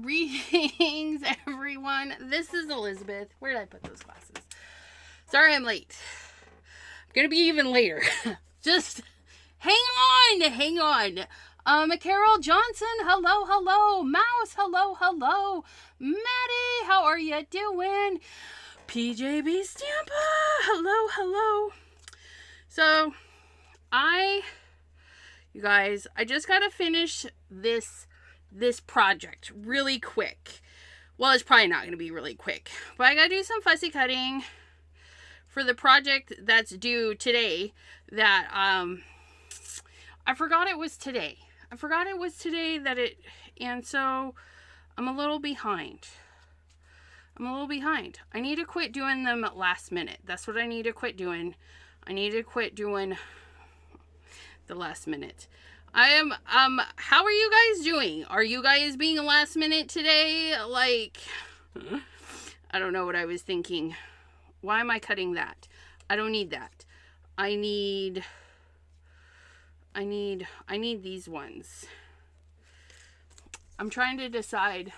Greetings, everyone. This is Elizabeth. Where did I put those glasses? Sorry I'm late. I'm going to be even later. Just hang on. Carol Johnson, hello. Mouse, hello. Maddie, how are you doing? PJB Stampa, hello. So, you guys, I just got to finish this project really quick. Well, it's probably not going to be really quick, but I got to do some fussy cutting for the project that's due today that, I forgot it was today and so I'm a little behind. I need to quit doing them at last minute. That's what I need to quit doing. I need to quit doing the last minute. How are you guys doing? Are you guys being last minute today? Like, I don't know what I was thinking. Why am I cutting that? I don't need that. I need these ones. I'm trying to decide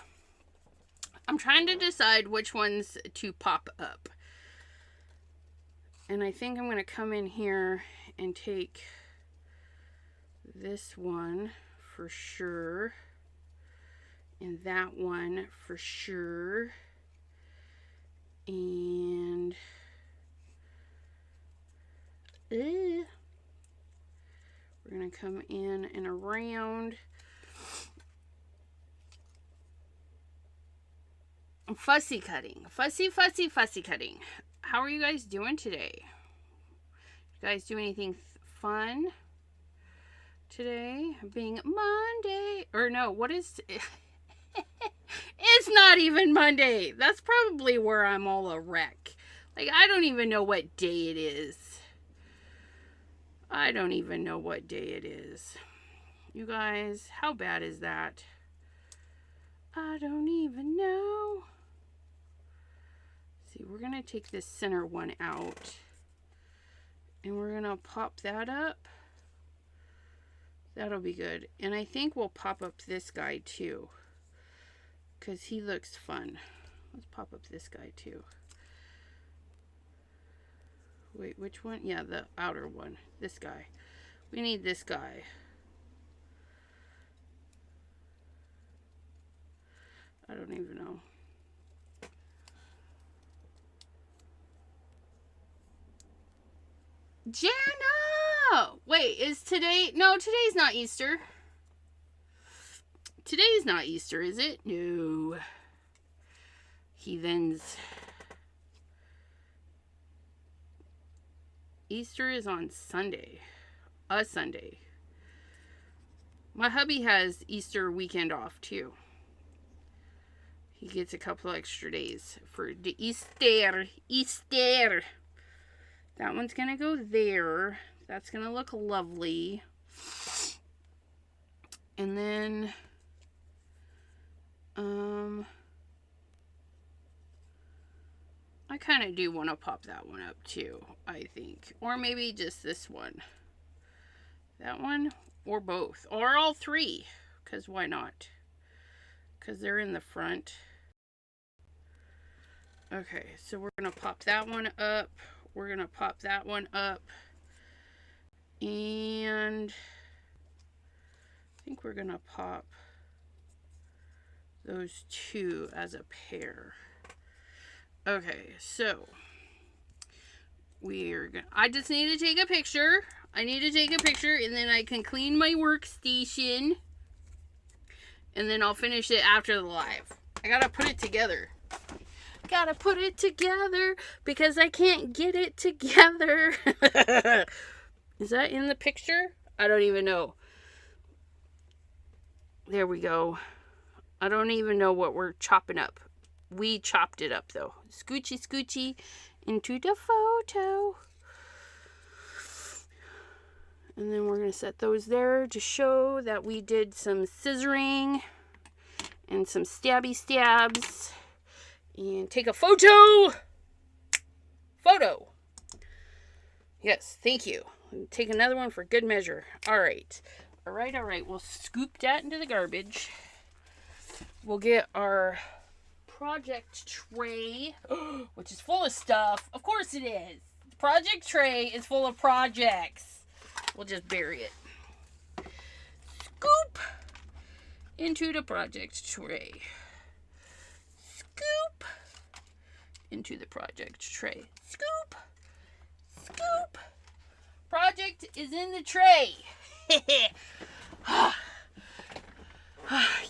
which ones to pop up. And I think I'm going to come in here and take this one for sure. And that one for sure. And we're going to come in and around. Fussy cutting. Fussy cutting. How are you guys doing today? You guys do anything fun today? Being Monday. Or no, what is... It's not even Monday. That's probably where I'm all a wreck. Like, I don't even know what day it is. You guys, how bad is that? I don't even know. See, we're going to take this center one out. And we're going to pop that up. That'll be good. And I think we'll pop up this guy too, because he looks fun. Let's pop up this guy too. Wait, which one? Yeah, the outer one. This guy. We need this guy. I don't even know. Jana! Wait, is today... No, today's not Easter. Today's not Easter, is it? No. Heathens. Easter is on Sunday. A Sunday. My hubby has Easter weekend off too. He gets a couple extra days for the Easter. That one's going to go there. That's going to look lovely. And then, I kind of do want to pop that one up too, I think. Or maybe just this one. That one, or both. Or all three. Because why not? Because they're in the front. Okay, so we're going to pop that one up. We're going to pop that one up. And I think we're going to pop those two as a pair. Okay, so I just need to take a picture. I need to take a picture and then I can clean my workstation. And then I'll finish it after the live. I gotta put it together. Because I can't get it together. Is that in the picture? I don't even know. There we go. I don't even know what we're chopping up. We chopped it up though. Scoochy into the photo. And then we're going to set those there to show that we did some scissoring and some stabby stabs. And take a photo. Yes, thank you. Take another one for good measure. All right. We'll scoop that into the garbage. we'll get our project tray, which is full of stuff. Of course it is. The project tray is full of projects. We'll just bury it. Scoop into the project tray. Scoop into the project tray. Scoop. Scoop. Project is in the tray.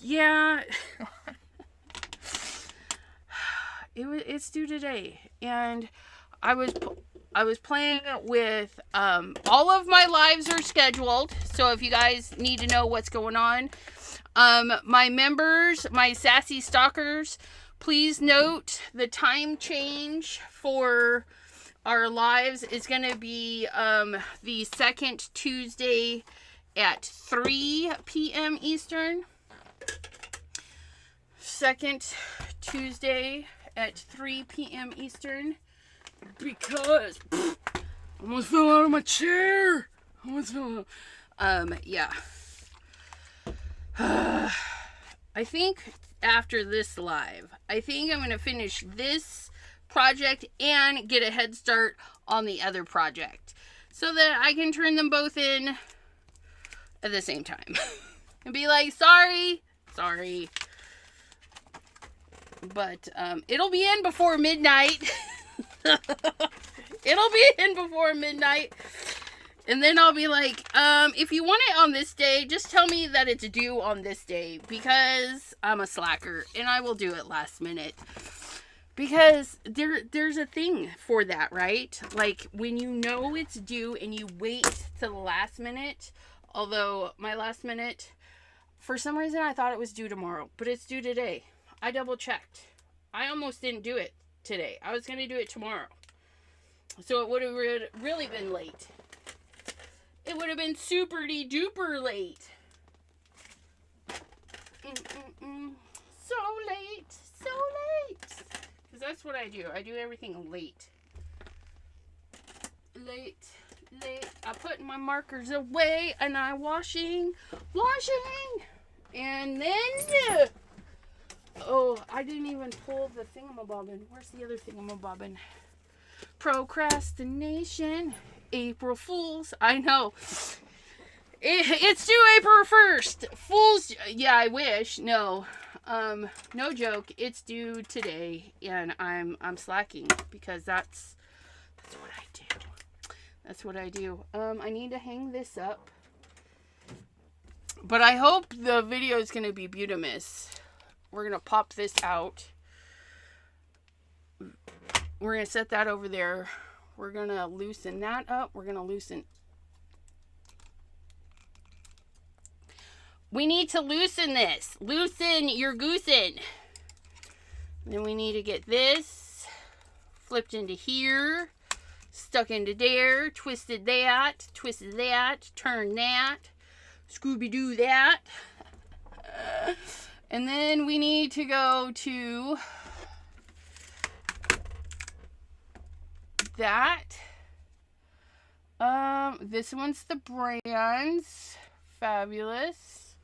Yeah. It's due today, and I was playing with all of my lives are scheduled, so if you guys need to know what's going on, my members, my sassy stalkers, please note the time change for our lives is going to be the second Tuesday at 3 p.m. Eastern. Second Tuesday at 3 p.m. Eastern, because I almost fell out of my chair. Yeah. I think after this live, I think I'm going to finish this project and get a head start on the other project so that I can turn them both in at the same time and be like, sorry. But it'll be in before midnight. It'll be in before midnight. And then I'll be like, if you want it on this day, just tell me that it's due on this day, because I'm a slacker and I will do it last minute. Because there's a thing for that, right? Like, when you know it's due and you wait to the last minute, although my last minute, for some reason I thought it was due tomorrow, but it's due today. I double checked. I almost didn't do it today. I was going to do it tomorrow. So it would have really been late. It would have been super-duper late. So late. Because that's what I do. I do everything late. Late. I put my markers away and I'm washing. And then... oh, I didn't even pull the thingamabobbin. Where's the other thingamabobbin? Procrastination. April Fools. I know. It's due April 1st. Fools. Yeah, I wish. No. No joke. It's due today. And I'm slacking because that's what I do. That's what I do. I need to hang this up. But I hope the video is going to be beautimous. We're going to pop this out. We're going to set that over there. We're going to loosen that up. We're going to loosen. We need to loosen this. Loosen your goosen. Then we need to get this flipped into here. Stuck into there. Twisted that. Turn that. Scooby-Doo that. And then we need to go to that. This one's the brands. Fabulous.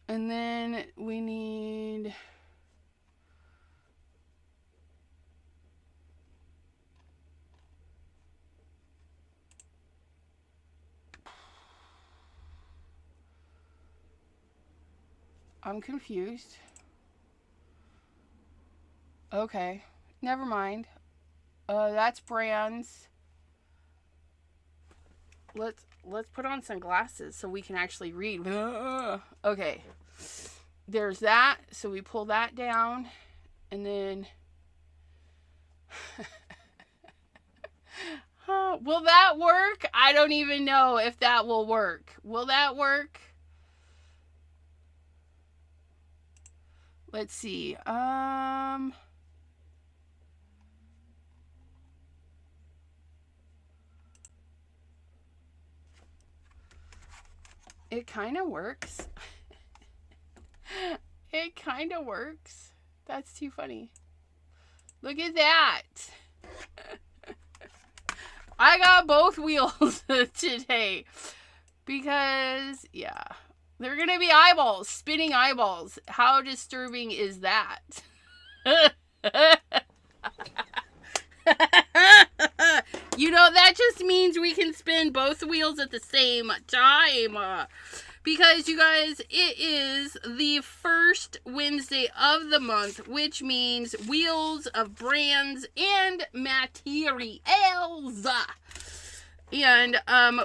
And then we need... I'm confused. Okay, never mind. That's brands. Let's put on some glasses so we can actually read. Okay, there's that. So we pull that down, and then will that work? I don't even know if that will work. Will that work? Let's see. It kind of works. It kind of works. That's too funny. Look at that. I got both wheels today. Because, yeah. They're going to be eyeballs, spinning eyeballs. How disturbing is that? You know, that just means we can spin both wheels at the same time. Because, you guys, it is the first Wednesday of the month, which means wheels of brands and materials. And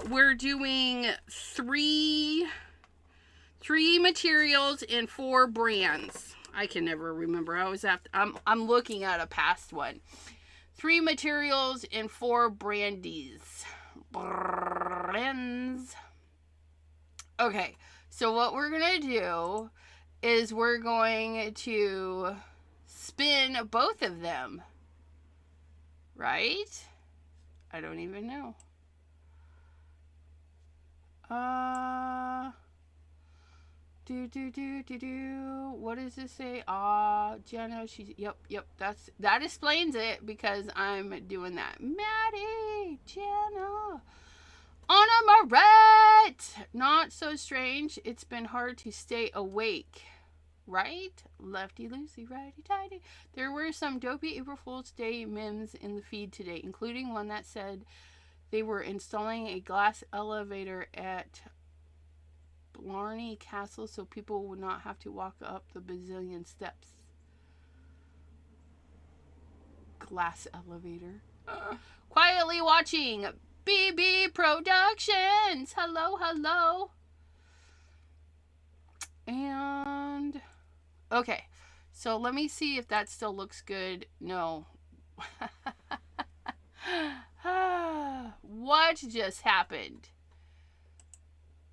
we're doing three materials and 4 brands. I can never remember. I always have to, I'm looking at a past one. 3 materials and 4 brands. Okay, so what we're going to do is we're going to spin both of them. Right? I don't even know. What does this say? Jenna, she's, yep, that explains it because I'm doing that. Maddie, Jenna, Anna Marette. Not so strange. It's been hard to stay awake. Right? Lefty loosey, righty tighty. There were some dopey April Fool's Day memes in the feed today, including one that said they were installing a glass elevator at Blarney Castle so people would not have to walk up the bazillion steps. Glass elevator. Quietly watching BB Productions. Hello. And okay, so let me see if that still looks good. No. What just happened?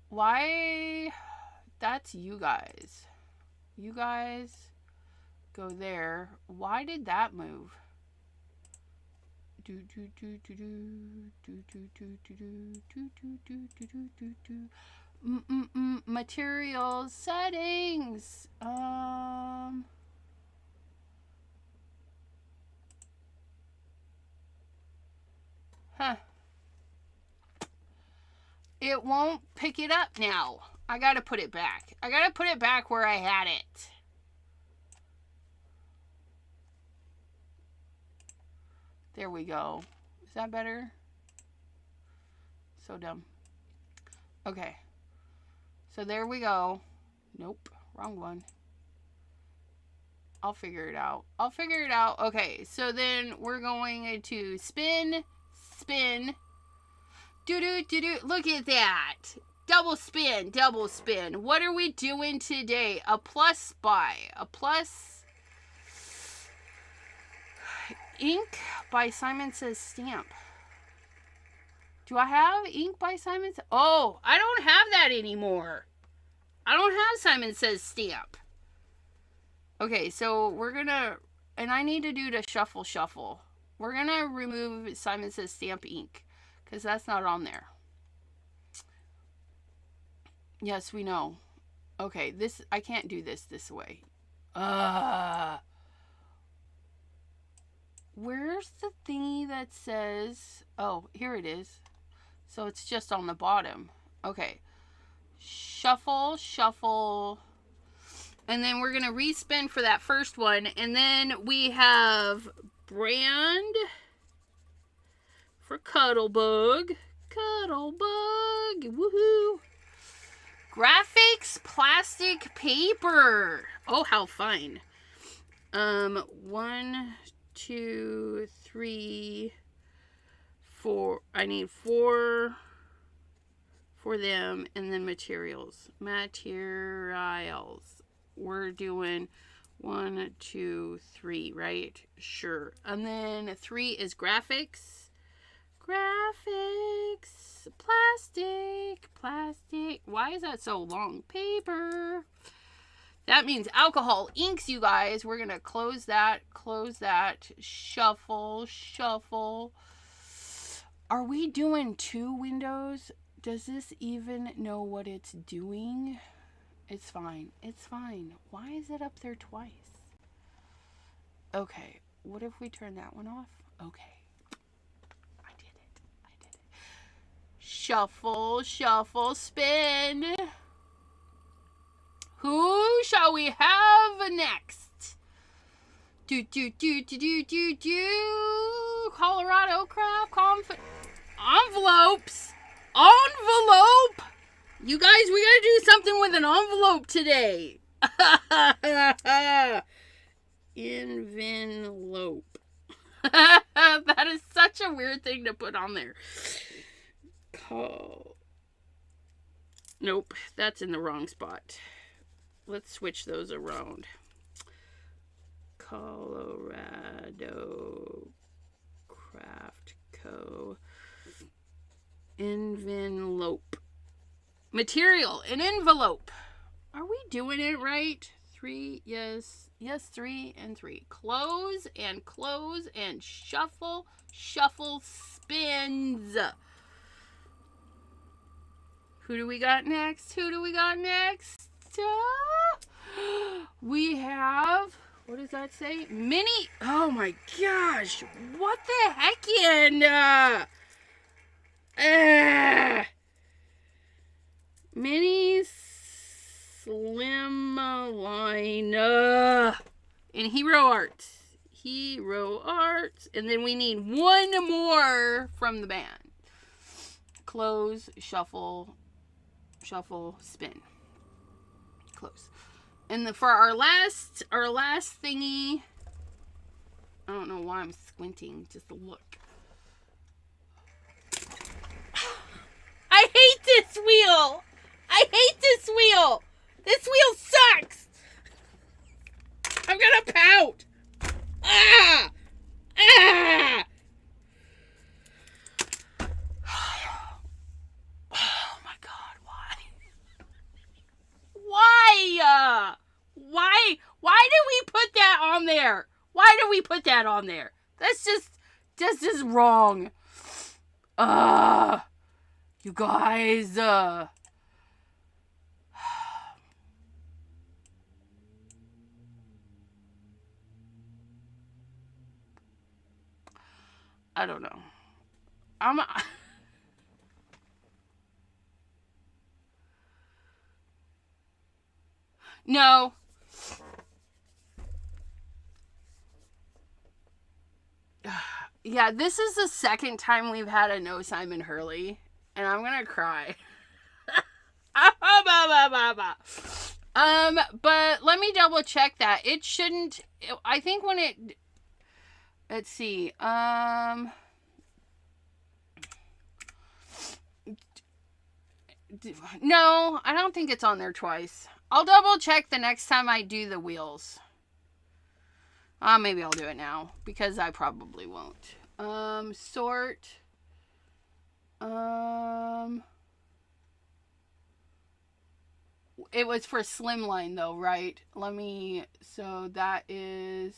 Why? That's you guys. You guys go there. Why did that move? Materials settings. It won't pick it up now. I gotta put it back. I gotta put it back where I had it. There we go. Is that better? So dumb. Okay. So there we go. Nope. Wrong one. I'll figure it out. Okay. So then we're going to spin. Look at that. Double spin. What are we doing today? A plus buy. A plus ink by Simon Says stamp. Do I have ink by Simon? Oh, I don't have that anymore. I don't have Simon Says stamp. Okay, so we're gonna, and I need to do the shuffle. We're gonna remove Simon Says stamp ink because that's not on there. Yes, we know. Okay, this, I can't do this way. Where's the thingy that says, oh, here it is. So it's just on the bottom. Okay. Shuffle. And then we're going to respin for that first one. And then we have brand for Cuttlebug. Woohoo. Graphics plastic paper. Oh, how fun. 1, 2, 3, 4. I need 4 for them, and then materials. We're doing 1, 2, 3, right? Sure. And then 3 is graphics. Plastic. Why is that so long? Paper. That means alcohol inks, you guys. We're going to close that. Shuffle. Are we doing 2 windows? Does this even know what it's doing? It's fine. Why is it up there twice? Okay. What if we turn that one off? Okay. I did it. Shuffle, spin. Who shall we have next? Colorado craft envelopes. Envelope. You guys, we gotta do something with an envelope today. Envelope. That is such a weird thing to put on there. Nope, that's in the wrong spot. Let's switch those around. Colorado Craft Co. Envelope. Material, an envelope. Are we doing it right? 3, yes. Yes, 3 and 3. Close and shuffle, spins. Who do we got next? We have, what does that say? Mini, oh my gosh. What the heck Mini Slimline in Hero Arts. And then we need one more from the band. Close, shuffle, spin. Close. And for our last thingy, I don't know why I'm squinting, just to look. I hate this wheel. This wheel sucks. I'm gonna pout. Ah! Oh my God, why did we put that on there? That's just wrong. You guys, I don't know. No. Yeah, this is the second time we've had a no Simon Hurley, and I'm gonna cry. But let me double check that. It shouldn't, I think when it, let's see, no, I don't think it's on there twice. I'll double check the next time I do the wheels. Maybe I'll do it now, because I probably won't. Sort. It was for Slimline though, right? So that is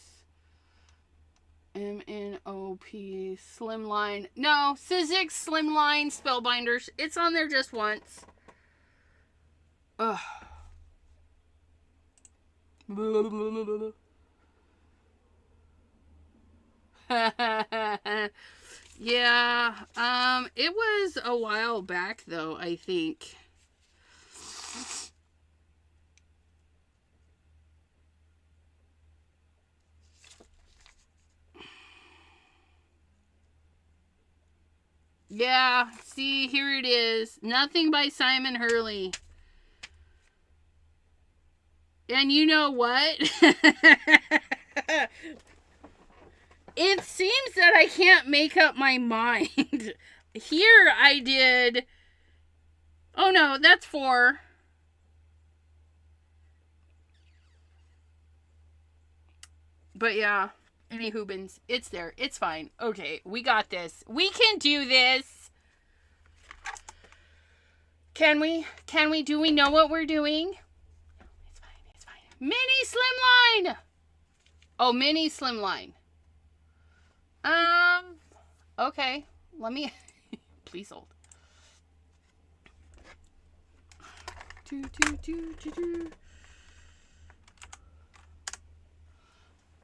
MNOP Slimline. No, Sizzix Slimline Spellbinders. It's on there just once. Ugh. Yeah, it was a while back though, I think. Yeah, see, here it is. Nothing by Simon Hurley. And you know what? It seems that I can't make up my mind. Here I did. Oh no, that's 4. But yeah. Any Hoobins. It's there. It's fine. Okay, we got this. We can do this. Can we? Do we know what we're doing? It's fine. Mini Slimline! Oh, Mini Slimline. Okay. Let me... Please hold.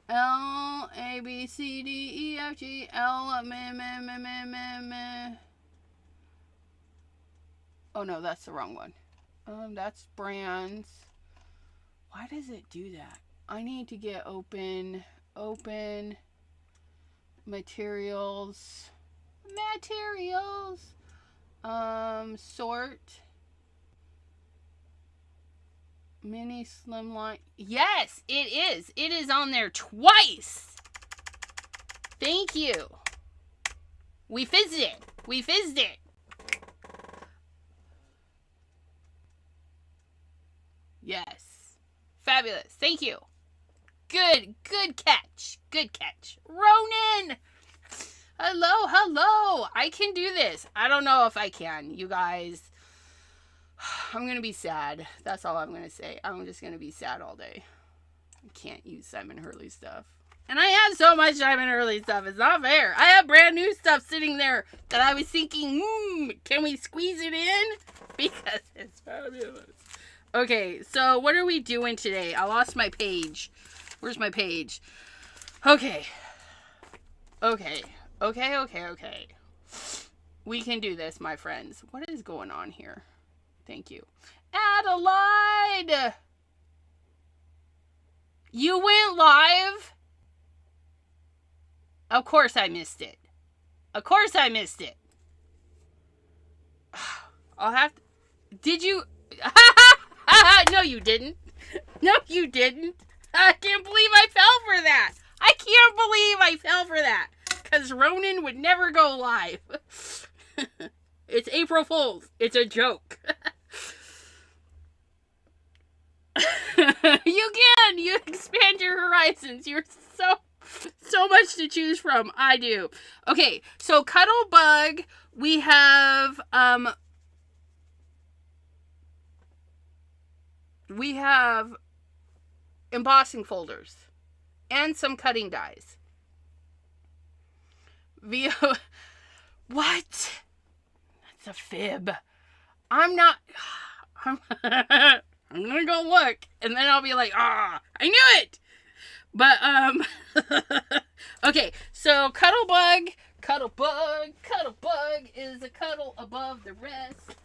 L, A, B, C, D, E, F, G, L, Oh no, that's the wrong one. That's brands. Why does it do that? I need to get open materials, sort, mini slimline. Yes, it is. It is on there twice. Thank you. We fizzed it. We fizzed it. Yes. Fabulous. Thank you. Good catch. Good catch. Ronan! Hello. I can do this. I don't know if I can, you guys. I'm going to be sad. That's all I'm going to say. I'm just going to be sad all day. I can't use Simon Hurley stuff. And I have so much Simon Hurley stuff. It's not fair. I have brand new stuff sitting there that I was thinking, can we squeeze it in? Because it's fabulous. Okay, so what are we doing today? I lost my page. Where's my page? Okay. We can do this, my friends. What is going on here? Thank you. Adelaide! You went live? Of course I missed it. I'll have to... Did you... No, you didn't. I can't believe I fell for that. Because Ronan would never go live. It's April Fool's. It's a joke. You can. You expand your horizons. You're so much to choose from. I do. Okay, so Cuddlebug, we have embossing folders and some cutting dies. What? That's a fib. I'm gonna go look, and then I'll be like, I knew it! But, okay, so Cuddlebug is a cuddle above the rest.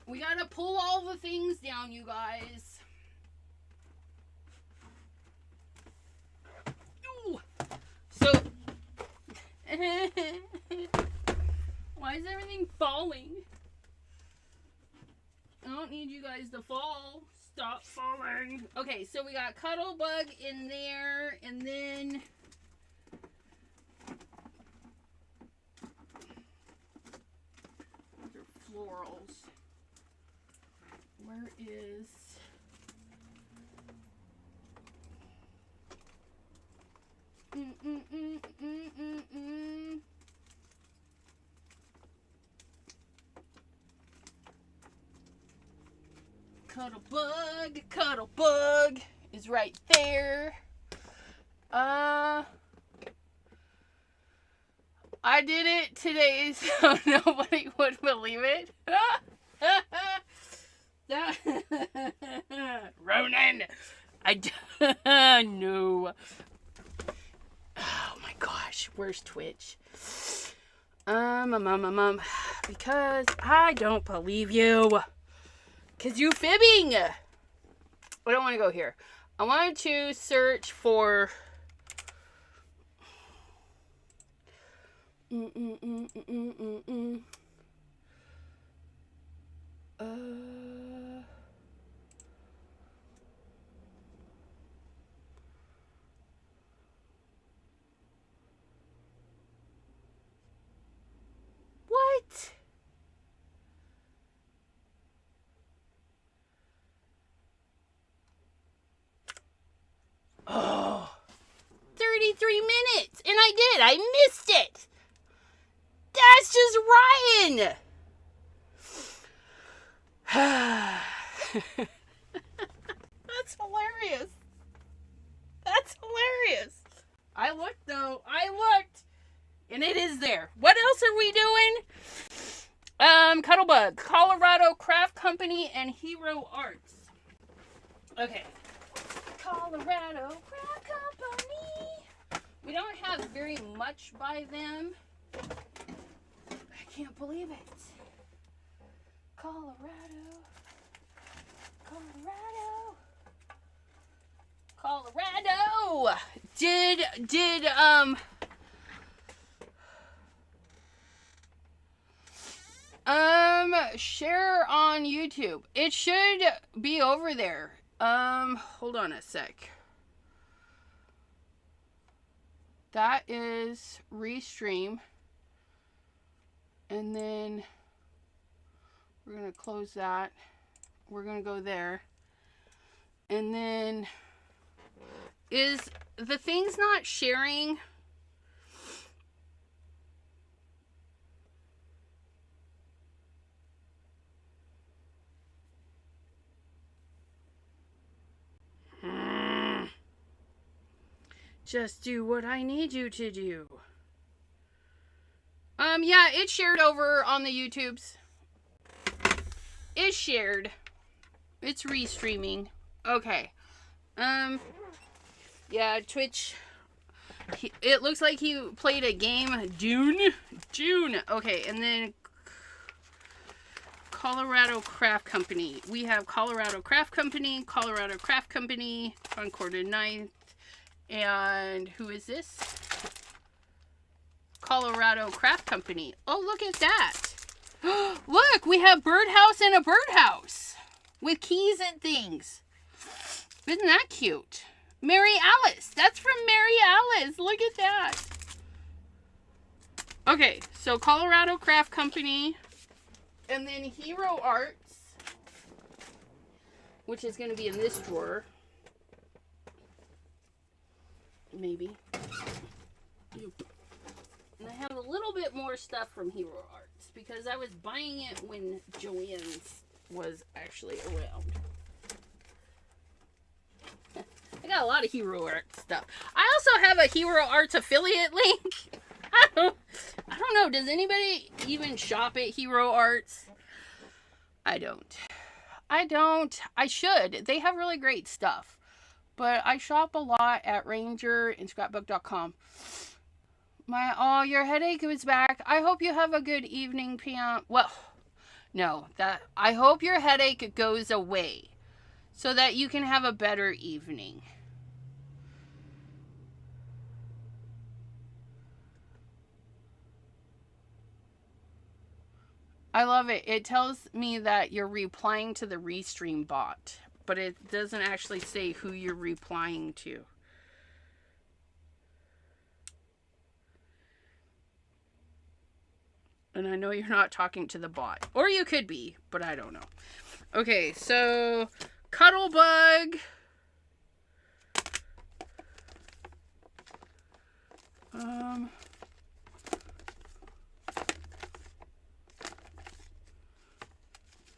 We gotta pull all the things down, you guys. Ooh. So, why is everything falling? I don't need you guys to fall. Stop falling. Okay, so we got Cuddlebug in there, and then these are florals. Where is Cuddlebug is right there. I did it today, so nobody would believe it. Ronan, no. Oh my gosh, where's Twitch? Because I don't believe you. Because you fibbing. I don't want to go here. I wanted to search for... What? Oh, 33 minutes. And I did. I missed it. That's just Ryan. That's hilarious. I looked, though. And it is there. What else are we doing? Cuddlebug, Colorado Craft Company, and Hero Arts. Okay. Colorado Craft Company. We don't have very much by them. I can't believe it. Colorado. Colorado. Did share on YouTube. It should be over there. Hold on a sec. That is restream. And then we're going to close that. We're going to go there. And then is the thing's not sharing? Just do what I need you to do. Yeah, it's shared over on the YouTubes. It's shared. It's restreaming. Okay. Yeah, Twitch. It looks like he played a game. June. Okay, and then Colorado Craft Company. We have Colorado Craft Company, Concord and 9th. And who is this? Colorado Craft Company. Oh, look at that. Look, we have birdhouse and a birdhouse with keys and things. Isn't that cute? Mary Alice. That's from Mary Alice. Look at that. Okay, so Colorado Craft Company. And then Hero Arts, which is going to be in this drawer. Maybe. And I have a little bit more stuff from Hero Arts because I was buying it when Joann's was actually around. I got a lot of Hero Arts stuff. I also have a Hero Arts affiliate link. I don't know. Does anybody even shop at Hero Arts? I don't. I should. They have really great stuff. But I shop a lot at Ranger and scrapbook.com. Your headache is back. I hope you have a good evening, Pam. Well, no, I hope your headache goes away so that you can have a better evening. I love it. It tells me that you're replying to the Restream bot, but it doesn't actually say who you're replying to. And I know you're not talking to the bot. Or you could be, but I don't know. Okay, so Cuddlebug.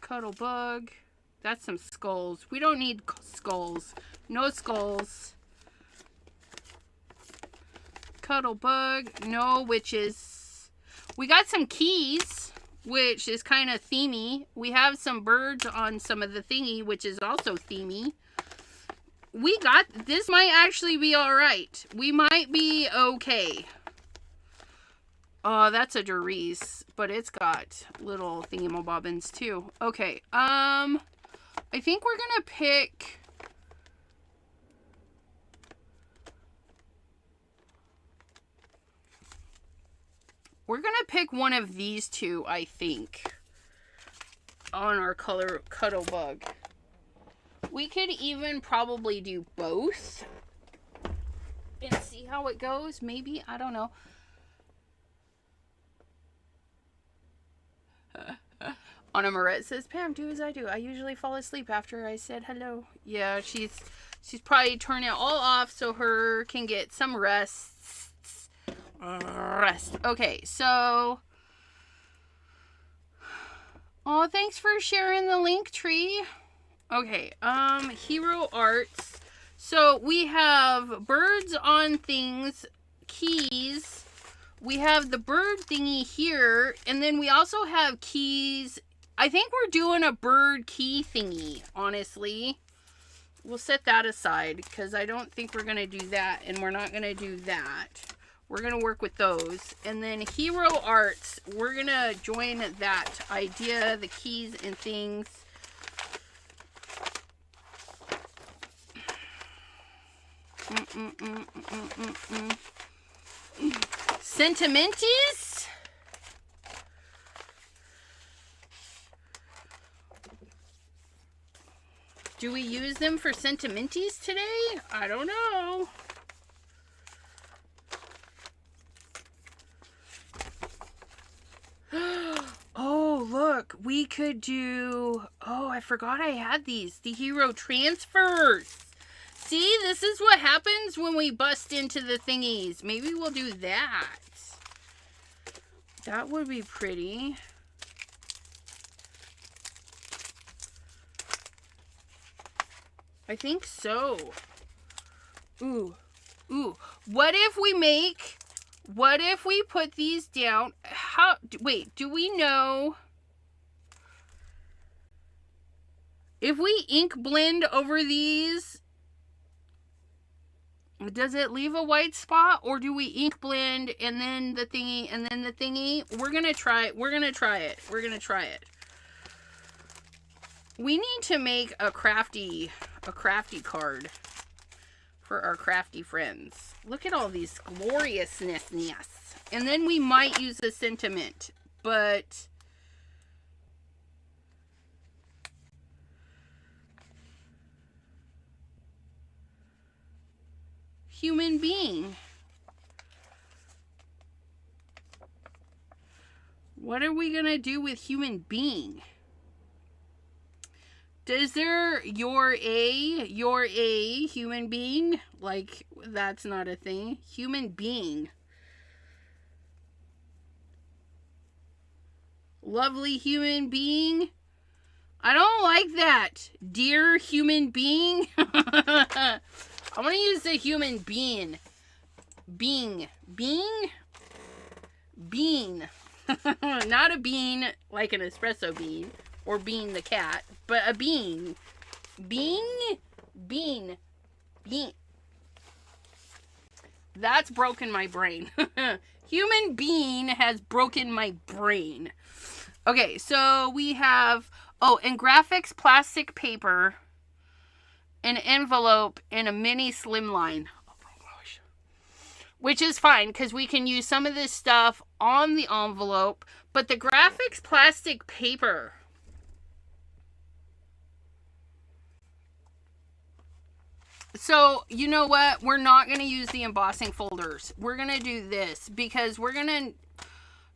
Cuddlebug. That's some skulls. We don't need skulls. No skulls. Cuddlebug. No witches. We got some keys, which is kind of themey. We have some birds on some of the thingy, which is also themey. This might actually be alright. We might be okay. Oh, that's a Doris, but it's got little thingamabobbins too. Okay, I think we're gonna pick... We're gonna pick one of these two, I think, on our color Cuddlebug. We could even probably do both and see how it goes. Maybe, I don't know. Anna Moret says, Pam, do as I do. I usually fall asleep after I said hello. Yeah, she's probably turning it all off so her can get some rest. Okay, so... Oh, thanks for sharing the link tree. Okay, Hero Arts. So we have birds on things, keys. We have the bird thingy here, and then we also have keys. I think we're doing a bird key thingy, honestly. We'll set that aside, because I don't think we're going to do that, and we're not going to do that. We're going to work with those. And then Hero Arts, we're going to join that idea, the keys and things. Sentimenties? Do we use them for sentimenties today? I don't know. Oh, look. We could do... Oh, I forgot I had these. The hero transfers. See, this is what happens when we bust into the thingies. Maybe we'll do that. That would be pretty. I think so. Ooh. Ooh. What if we put these down? Wait, do we know if we ink blend over these, does it leave a white spot, or do we ink blend and then the thingy and then the thingy? We're going to try it. We're going to try it. We need to make a crafty card for our crafty friends. Look at all these gloriousness. And then we might use a sentiment, but human being. What are we gonna do with human being? Does there you're a human being? Like, that's not a thing. Human being. Lovely human being. I don't like that. Dear human being. I want to use the human being. Being. Not a bean like an espresso bean. Or Bean the cat, but a bean. Bean. That's broken my brain. Human being has broken my brain. Okay, so we have, and graphics, plastic paper, an envelope, and a mini slimline. Oh my gosh. Which is fine, because we can use some of this stuff on the envelope, but the graphics, plastic paper... So, you know what? We're not going to use the embossing folders. We're going to do this because we're going to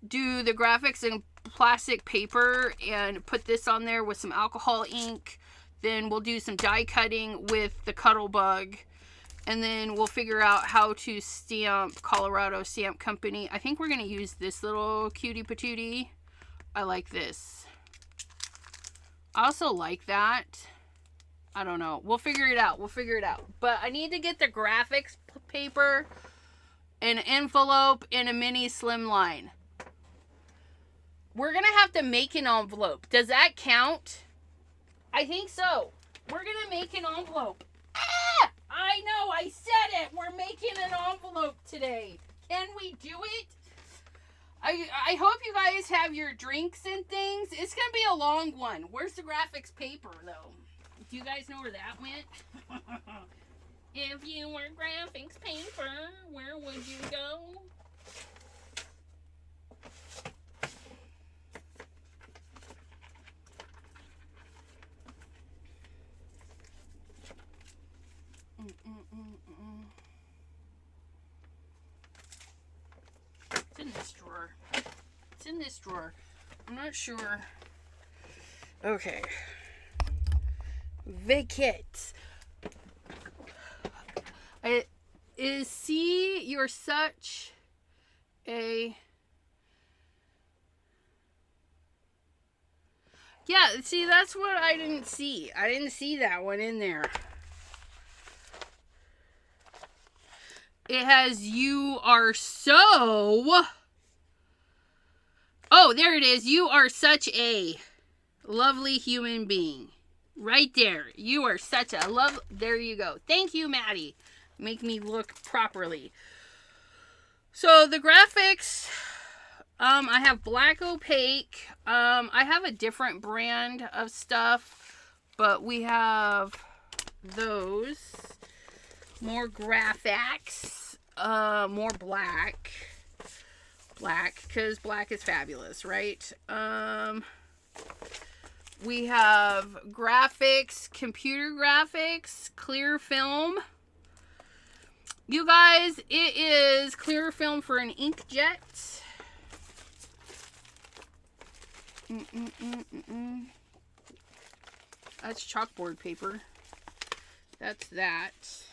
do the graphics and plastic paper and put this on there with some alcohol ink. Then we'll do some die cutting with the Cuttlebug. And then we'll figure out how to stamp Colorado Stamp Company. I think we're going to use this little cutie patootie. I like this. I also like that. I don't know. We'll figure it out. But I need to get the graphics paper, an envelope, and a mini slimline. We're going to have to make an envelope. Does that count? I think so. We're going to make an envelope. Ah! I know. I said it. We're making an envelope today. Can we do it? I hope you guys have your drinks and things. It's going to be a long one. Where's the graphics paper, though? Do you guys know where that went? If you were graphics paper, where would you go? It's in this drawer. It's in this drawer. I'm not sure. Okay. Vacate. You're such a... Yeah, see, that's what I didn't see. I didn't see that one in there. It has, you are so... Oh, there it is. You are such a lovely human being. Right there. You are such a love. There you go. Thank you, Maddie. Make me look properly. So the graphics, I have black opaque. I have a different brand of stuff, but we have those. More graphics. More black. Black, because black is fabulous, right? We have graphics, computer graphics, clear film. You guys, it is clear film for an inkjet. That's chalkboard paper. That's that.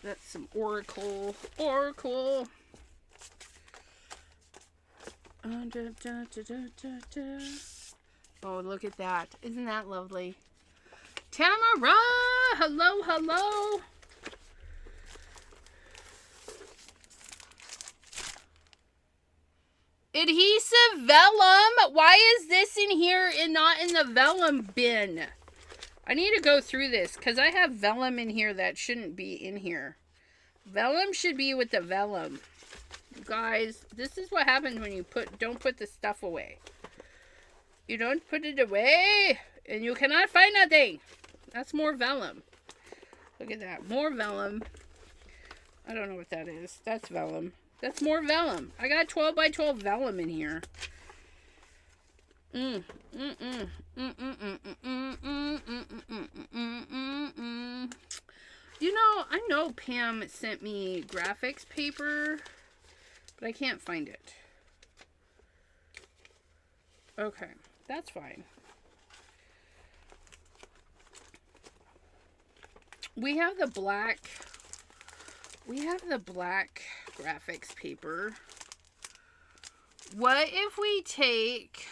That's some Oracle. Oracle. Oh, look at that. Isn't that lovely? Tamara! Hello, hello. Adhesive vellum. Why is this in here and not in the vellum bin? I need to go through this because I have vellum in here that shouldn't be in here. Vellum should be with the vellum. You guys, this is what happens when you don't put the stuff away. You don't put it away and you cannot find nothing. That's more vellum. Look at that. More vellum. I don't know what that is. That's vellum. That's more vellum. I got 12 by 12 vellum in here. You know, I know Pam sent me graphics paper, but I can't find it. Okay, that's fine. We have the black graphics paper. What if we take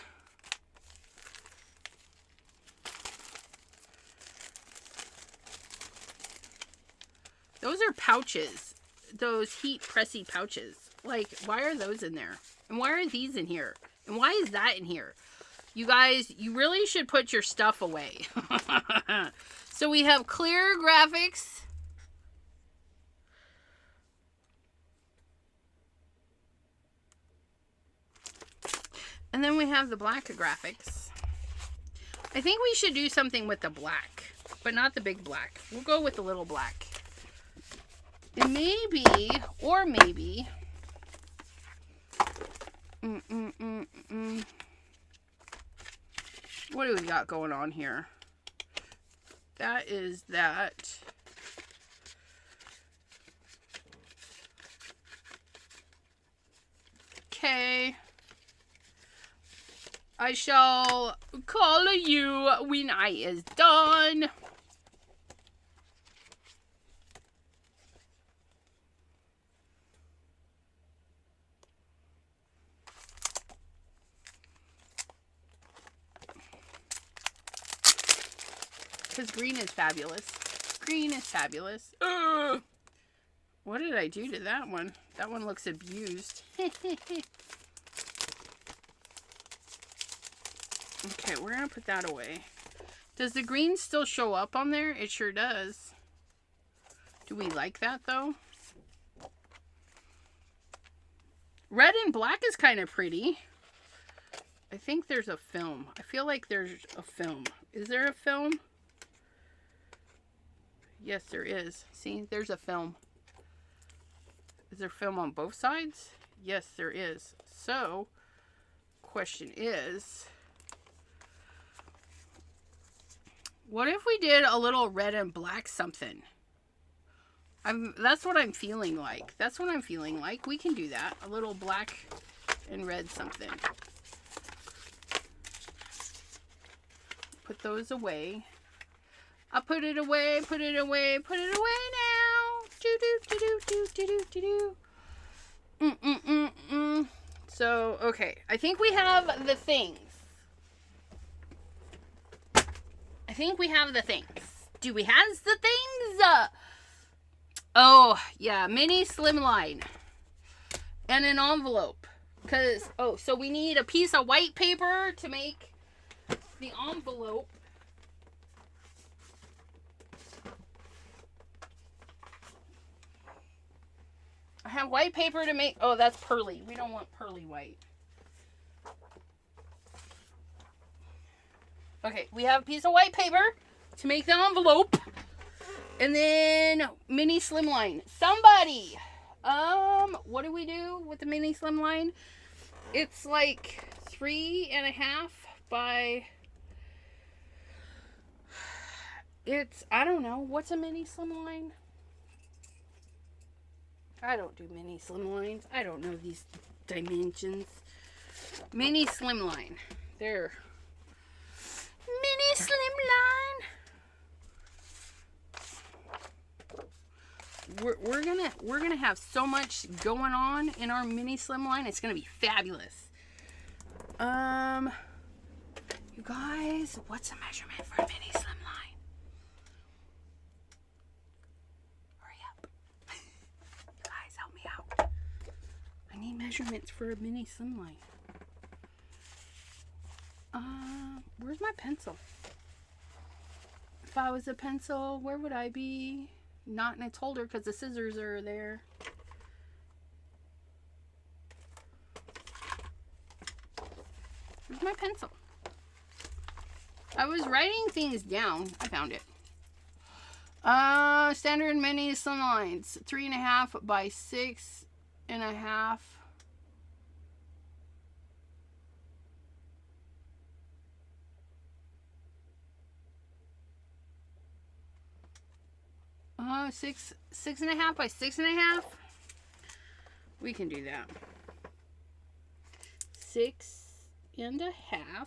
those are pouches, those heat pressy pouches. Like, why are those in there? And why are these in here? And why is that in here? You guys, you really should put your stuff away. So we have clear graphics. And then we have the black graphics. I think we should do something with the black, but not the big black. We'll go with the little black. And maybe, or maybe, what do we got going on here? That is that. Okay. I shall call you when I is done. Because green is fabulous. Green is fabulous. Ugh. What did I do to that one? That one looks abused. Okay, we're going to put that away. Does the green still show up on there? It sure does. Do we like that, though? Red and black is kind of pretty. I think there's a film. I feel like there's a film. Is there a film? Yes, there is. See, there's a film. Is there film on both sides? Yes, there is. So, question is, what if we did a little red and black something? That's what I'm feeling like. That's what I'm feeling like. We can do that. A little black and red something. Put those away. I'll put it away, put it away, put it away now. So, okay. I think we have the things. Do we have the things? Oh, yeah. Mini slimline. And an envelope. So we need a piece of white paper to make the envelope. I have white paper to make. Oh, that's pearly. We don't want pearly white. Okay, we have a piece of white paper to make the envelope. And then mini slimline. Somebody, what do we do with the mini slimline? It's like 3.5 by, I don't know, what's a mini slimline? I don't do mini slimlines. I don't know these dimensions. Mini slimline. There. Mini slimline. We're gonna have so much going on in our mini slimline. It's gonna be fabulous. You guys, what's a measurement for a mini slimline? Hurry up. Guys, help me out. I need measurements for a mini slimline. Where's my pencil? If I was a pencil, where would I be? Not in its holder because the scissors are there. Where's my pencil? I was writing things down. I found it. Standard mini slimlines. 3.5 by 6.5. Six and a half by 6.5. We can do that. 6.5.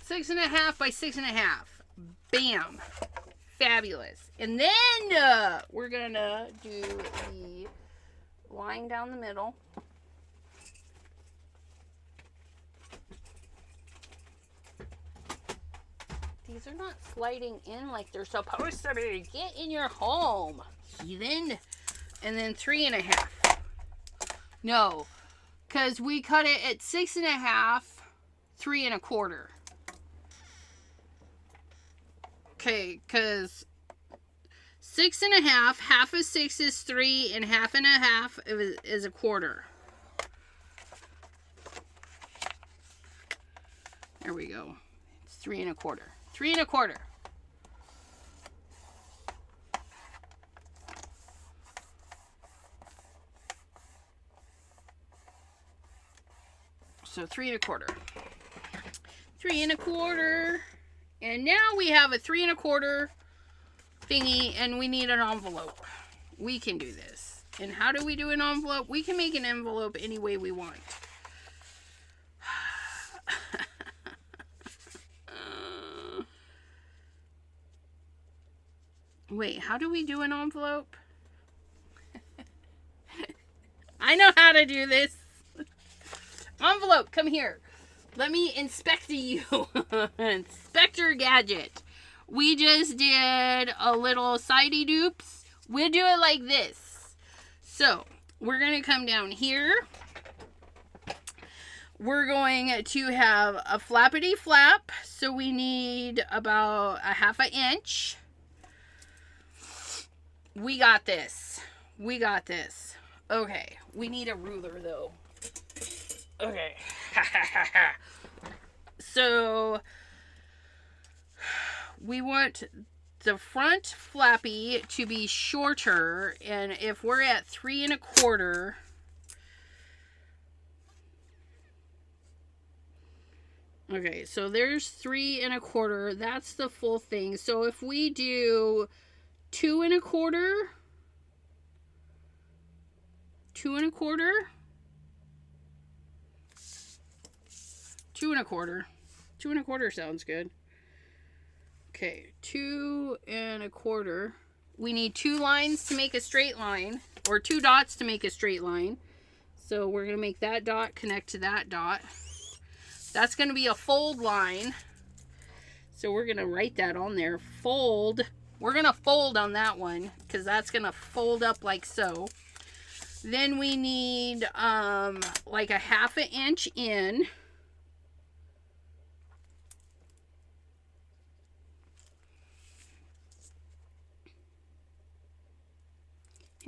Six and a half by 6.5. Bam. Fabulous. And then we're gonna do the line down the middle. These are not sliding in like they're supposed to be. Get in your home, heathen. And then 3.5. No, because we cut it at 6.5, 3.25. Okay, because 6.5, half of 6 is 3, and 1/2 is 1/4. There we go. It's 3.25. 3.25. So 3.25. 3.25. And now we have a 3.25 thingy, and we need an envelope. We can do this. And how do we do an envelope? We can make an envelope any way we want. Wait, how do we do an envelope? I know how to do this. Envelope, come here. Let me inspect you. Inspector Gadget. We just did a little sidey doops. We'll do it like this. So, we're going to come down here. We're going to have a flappity flap. So, we need about 1/2 inch. We got this. We got this. Okay. We need a ruler, though. Okay. So we want the front flappy to be shorter, and if we're at 3.25, okay, so there's 3.25. That's the full thing. So if we do 2.25, 2.25. 2.25. 2.25 sounds good. Okay, 2.25. We need 2 lines to make a straight line, or 2 dots to make a straight line. So we're going to make that dot connect to that dot. That's going to be a fold line. So we're going to write that on there. Fold. We're going to fold on that one, because that's going to fold up like so. Then we need like a 1/2 inch in.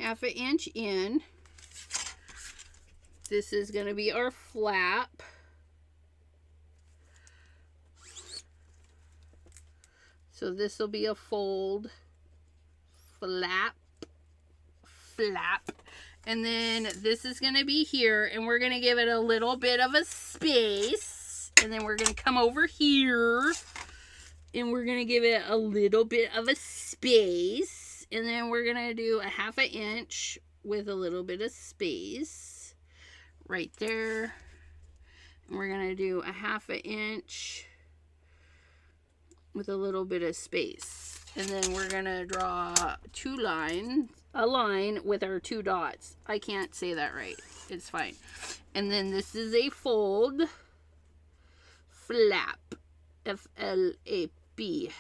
1/2 inch in. This is going to be our flap. So this will be a fold, flap. And then this is going to be here, and we're going to give it a little bit of a space. And then we're going to come over here, and we're going to give it a little bit of a space. And then we're going to do 1/2 inch with a little bit of space right there. And we're going to do 1/2 inch with a little bit of space. And then we're going to draw a line with our 2 dots. I can't say that right. It's fine. And then this is a fold, flap, F-L-A-P.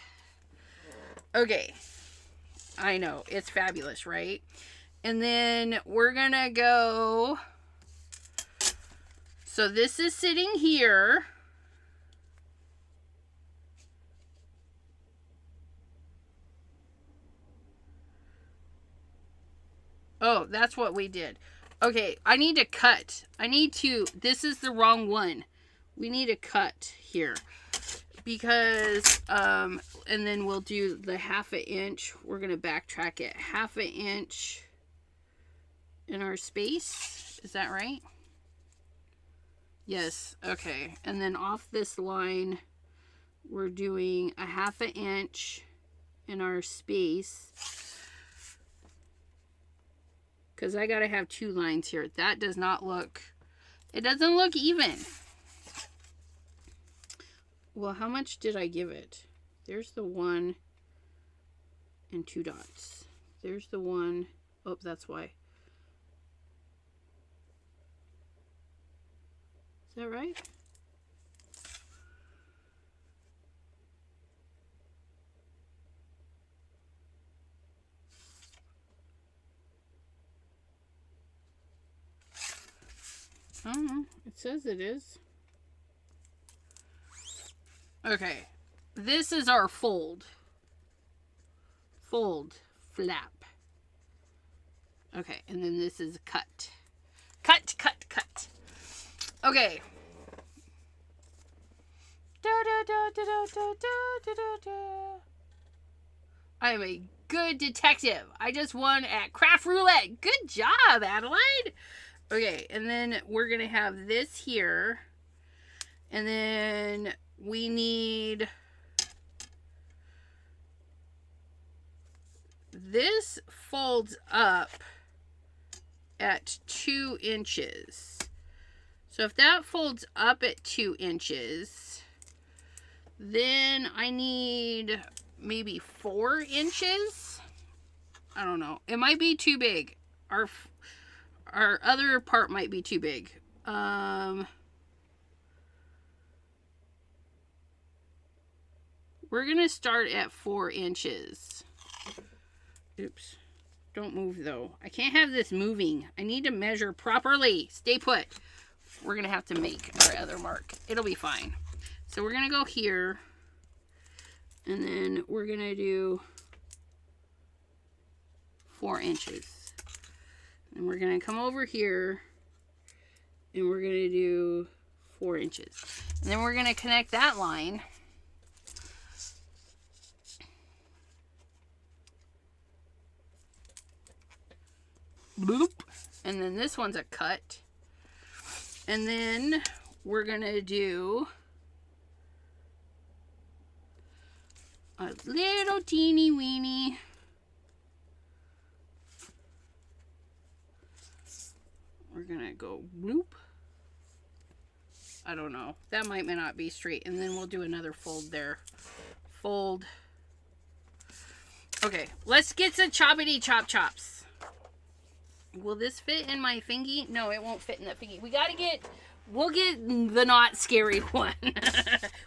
Okay. I know. It's fabulous, right? And then we're going to go. So this is sitting here. Oh, that's what we did. Okay, I need to cut. This is the wrong one. We need to cut here. Because, and then we'll do the 1/2 inch. We're going to backtrack it. 1/2 inch in our space. Is that right? Yes, okay. And then off this line, we're doing 1/2 inch in our space. Because I got to have 2 lines here. That does not look, it doesn't look even. Well, how much did I give it? There's the 1 and 2 dots. There's the 1. Oh, that's why. Is that right? I don't know. It says it is. Okay. This is our fold. Fold. Flap. Okay. And then this is cut. Cut. Okay. I am a good detective. I just won at Craft Roulette. Good job, Adelaide. Okay, and then we're going to have this here. And then we need this folds up at 2 inches. So if that folds up at 2 inches, then I need maybe 4 inches. I don't know. It might be too big. Our other part might be too big. We're going to start at 4 inches. Oops. Don't move, though. I can't have this moving. I need to measure properly. Stay put. We're going to have to make our other mark. It'll be fine. So we're going to go here. And then we're going to do 4 inches. And we're going to come over here. And we're going to do 4 inches. And then we're going to connect that line. Bloop. And then this one's a cut. And then we're going to do a little teeny weeny we're going to go bloop. I don't know. That might not be straight. And then we'll do another fold there. Fold. Okay, let's get some choppity chop chops. Will this fit in my thingy? No, it won't fit in that thingy. We'll get the not scary one.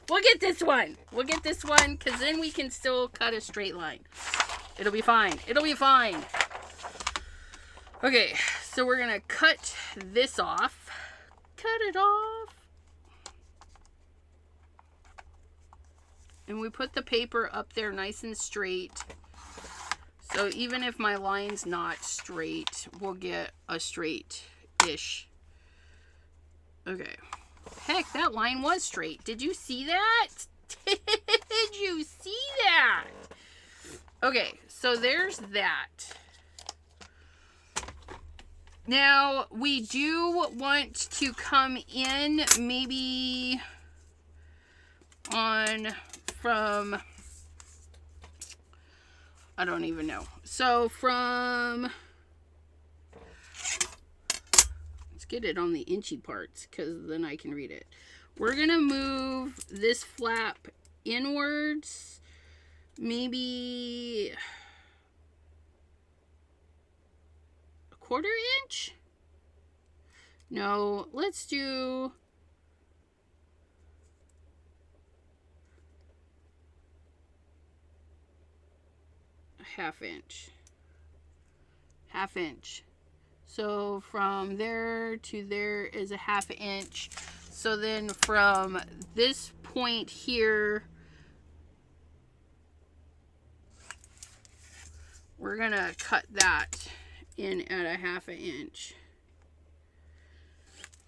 We'll get this one. We'll get this one because then we can still cut a straight line. It'll be fine. It'll be fine. Okay, so we're going to cut this off. Cut it off. And we put the paper up there nice and straight So even if my line's not straight, we'll get a straight-ish. Okay. Heck, that line was straight. Did you see that? Did you see that? Okay, so there's that. Now, we do want to come in maybe on from, I don't even know. So from, let's get it on the inchy parts because then I can read it. We're going to move this flap inwards, maybe a 1/4 inch. No, let's do a 1/2 inch. 1/2 inch. So from there to there is a 1/2 inch. So then from this point here, we're gonna cut that in at a 1/2 inch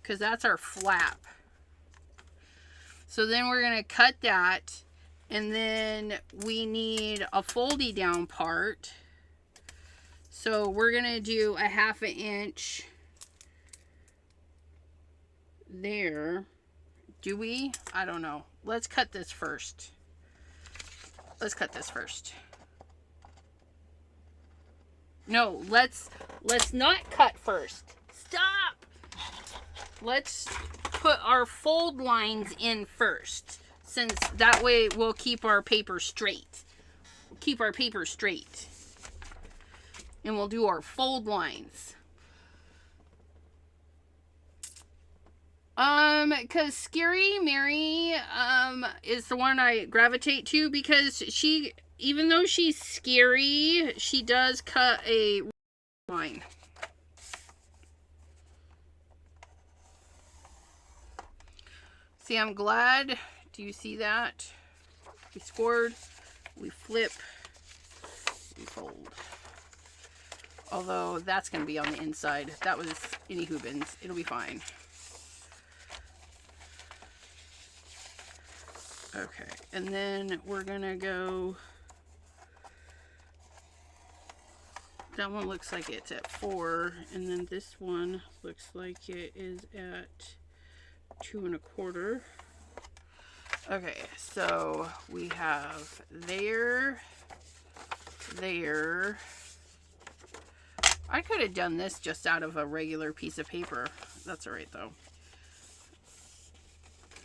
because that's our flap. So then we're gonna cut that, and then we need a foldy down part. So we're gonna do a 1/2 inch there. Do we? I don't know. Let's cut this first. Let's cut this first. No, let's not cut first. Stop. Let's put our fold lines in first, since that way we'll keep our paper straight. We'll keep our paper straight. And we'll do our fold lines. Because Scary Mary, is the one I gravitate to because she, even though she's scary, she does cut a line. See, I'm glad. Do you see that? We scored, we flip, we fold. Although that's going to be on the inside. That was any hoobins. It'll be fine. Okay, and then we're gonna go, that one looks like it's at 4, and then this one looks like it is at 2 1/4. Okay, so we have there. I could have done this just out of a regular piece of paper. That's all right though.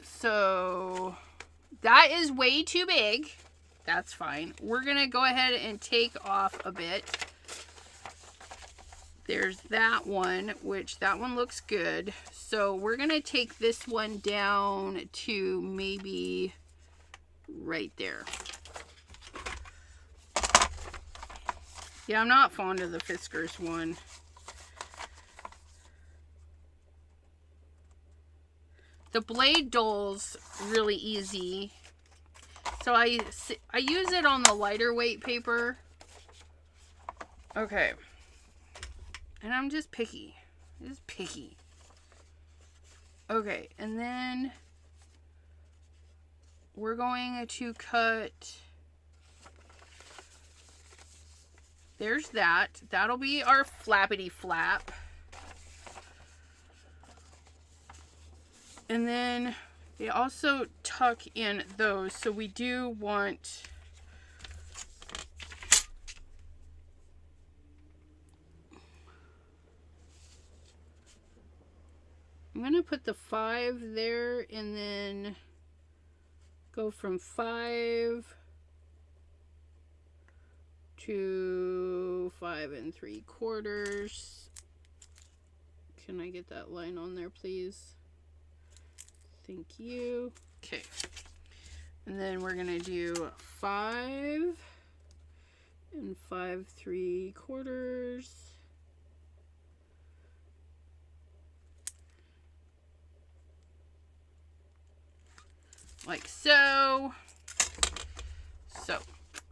So that is way too big. That's fine. We're gonna go ahead and take off a bit. There's that one, which that one looks good. So we're gonna take this one down to maybe right there. Yeah, I'm not fond of the Fiskars one. The blade dull's really easy. So I use it on the lighter weight paper. Okay. And I'm just picky. Just picky. Okay, and then we're going to cut. There's that. That'll be our flappity flap. And then they also tuck in those. So we do want, I'm going to put the 5 there and then go from 5 to 5 3/4. Can I get that line on there, please? Thank you. Okay. And then we're going to do 5 and 5 3/4. Like so. So,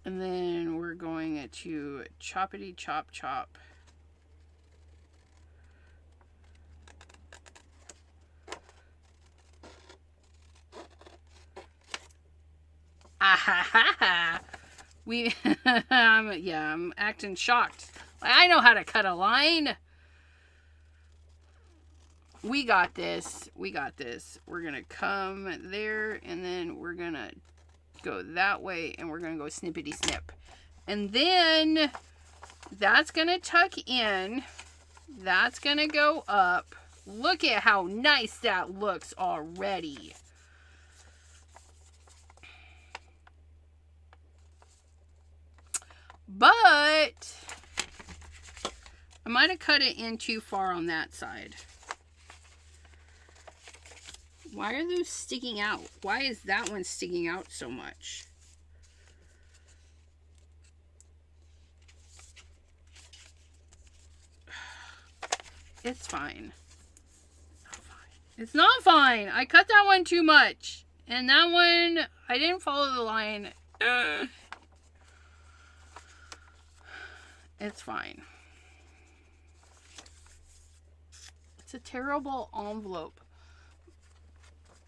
And then we're going to choppity chop chop. Ah ha ha ha. I'm acting shocked. I know how to cut a line. We got this. We got this. We're going to come there, and then we're going to go that way, and we're going to go snippity snip. And then that's going to tuck in. That's going to go up. Look at how nice that looks already. But I might have cut it in too far on that side. Why are those sticking out? Why is that one sticking out so much? It's fine. It's not fine. I cut that one too much. And that one, I didn't follow the line. It's fine. It's a terrible envelope.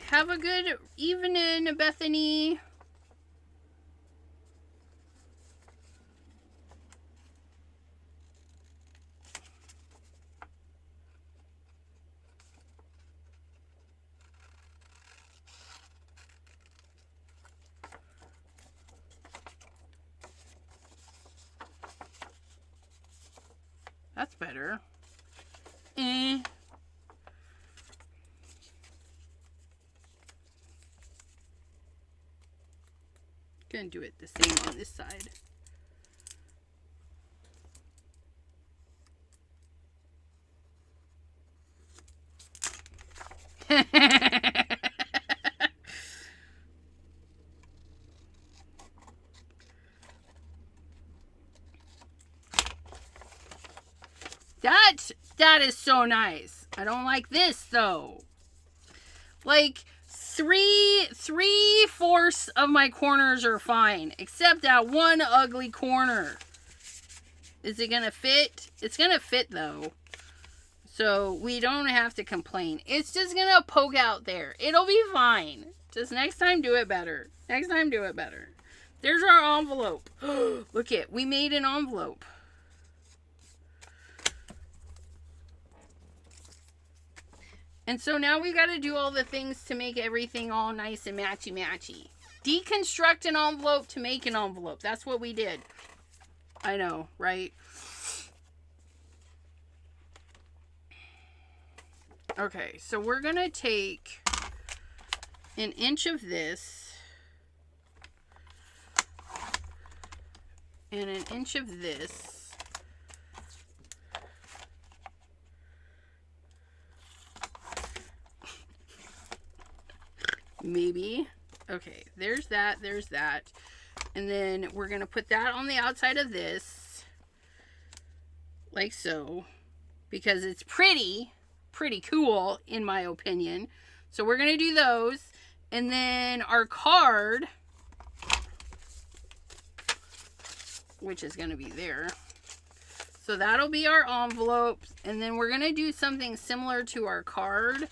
Have a good evening, Bethany. That's better. Gonna do it the same on this side. That is so nice. I don't like this though. Like three-fourths of my corners are fine, except that one ugly corner. Is it gonna fit? It's gonna fit though. So we don't have to complain. It's just gonna poke out there. It'll be fine. Just next time do it better. Next time do it better. There's our envelope. Look it, we made an envelope. And so now we got to do all the things to make everything all nice and matchy-matchy. Deconstruct an envelope to make an envelope. That's what we did. I know, right? Okay, so we're going to take an inch of this and an inch of this. Maybe. Okay, there's that, there's that. And then we're going to put that on the outside of this. Like so. Because it's pretty cool, in my opinion. So we're going to do those. And then our card, which is going to be there. So that'll be our envelope. And then we're going to do something similar to our card.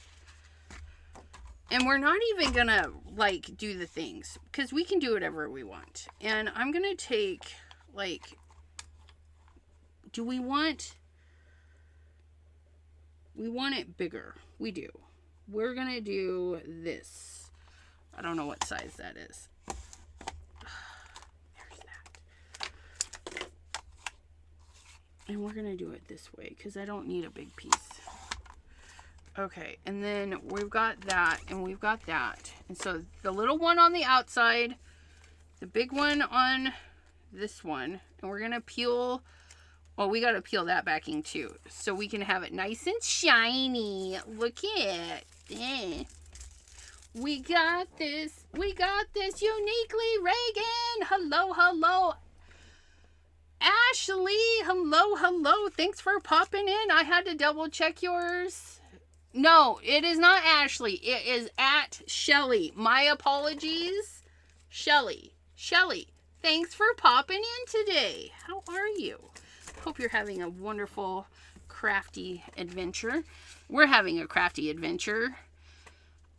And we're not even going to, like, do the things. Because we can do whatever we want. And I'm going to take, like... Do we want... We want it bigger. We do. We're going to do this. I don't know what size that is. There's that. And we're going to do it this way. Because I don't need a big piece. Okay, and then we've got that, and we've got that. And so the little one on the outside, the big one on this one, and we're going to peel, well, we got to peel that backing too, so we can have it nice and shiny. Look at it. We got this uniquely, Reagan. Hello, hello. Ashley, hello, hello. Thanks for popping in. I had to double check yours. No, it is not Ashley. It is at Shelly. My apologies. Shelly. Shelly. Thanks for popping in today. How are you? Hope you're having a wonderful crafty adventure. We're having a crafty adventure.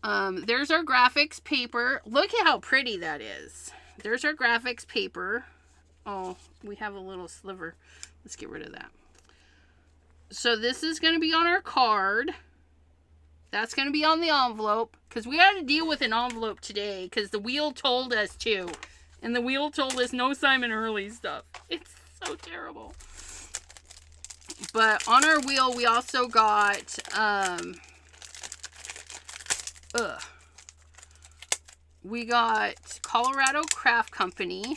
There's our graphics paper. Look at how pretty that is. There's our graphics paper. Oh, we have a little sliver. Let's get rid of that. So this is going to be on our card. That's going to be on the envelope. Because we had to deal with an envelope today. Because the wheel told us to. And the wheel told us no Simon Hurley stuff. It's so terrible. But on our wheel, we also got... we got Colorado Craft Company.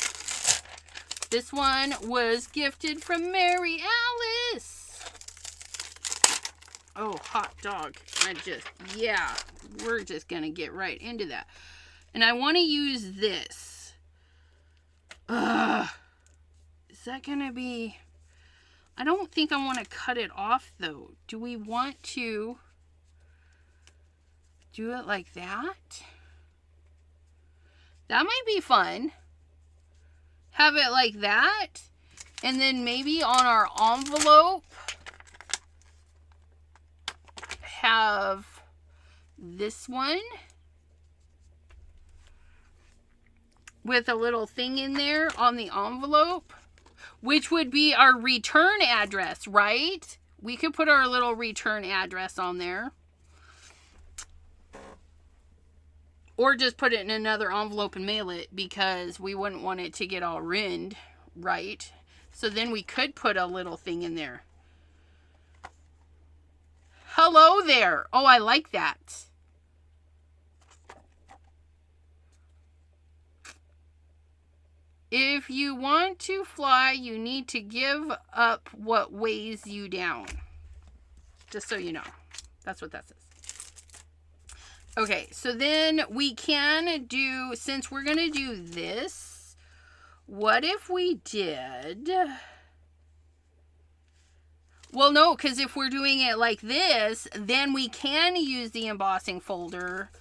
This one was gifted from Mary Alice. Oh, hot dog. Yeah, we're just going to get right into that. And I want to use this. Is that going to be... I don't think I want to cut it off, though. Do we want to do it like that? That might be fun. Have it like that. And then maybe on our envelope, have this one with a little thing in there on the envelope, which would be our return address, right? We could put our little return address on there. Or just put it in another envelope and mail it, because we wouldn't want it to get all ruined, right? So then we could put a little thing in there. Hello there. Oh, I like that. If you want to fly, you need to give up what weighs you down. Just so you know. That's what that says. Okay, so then we can do, since we're going to do this, what if we did... Well, no, because if we're doing it like this, then we can use the embossing folder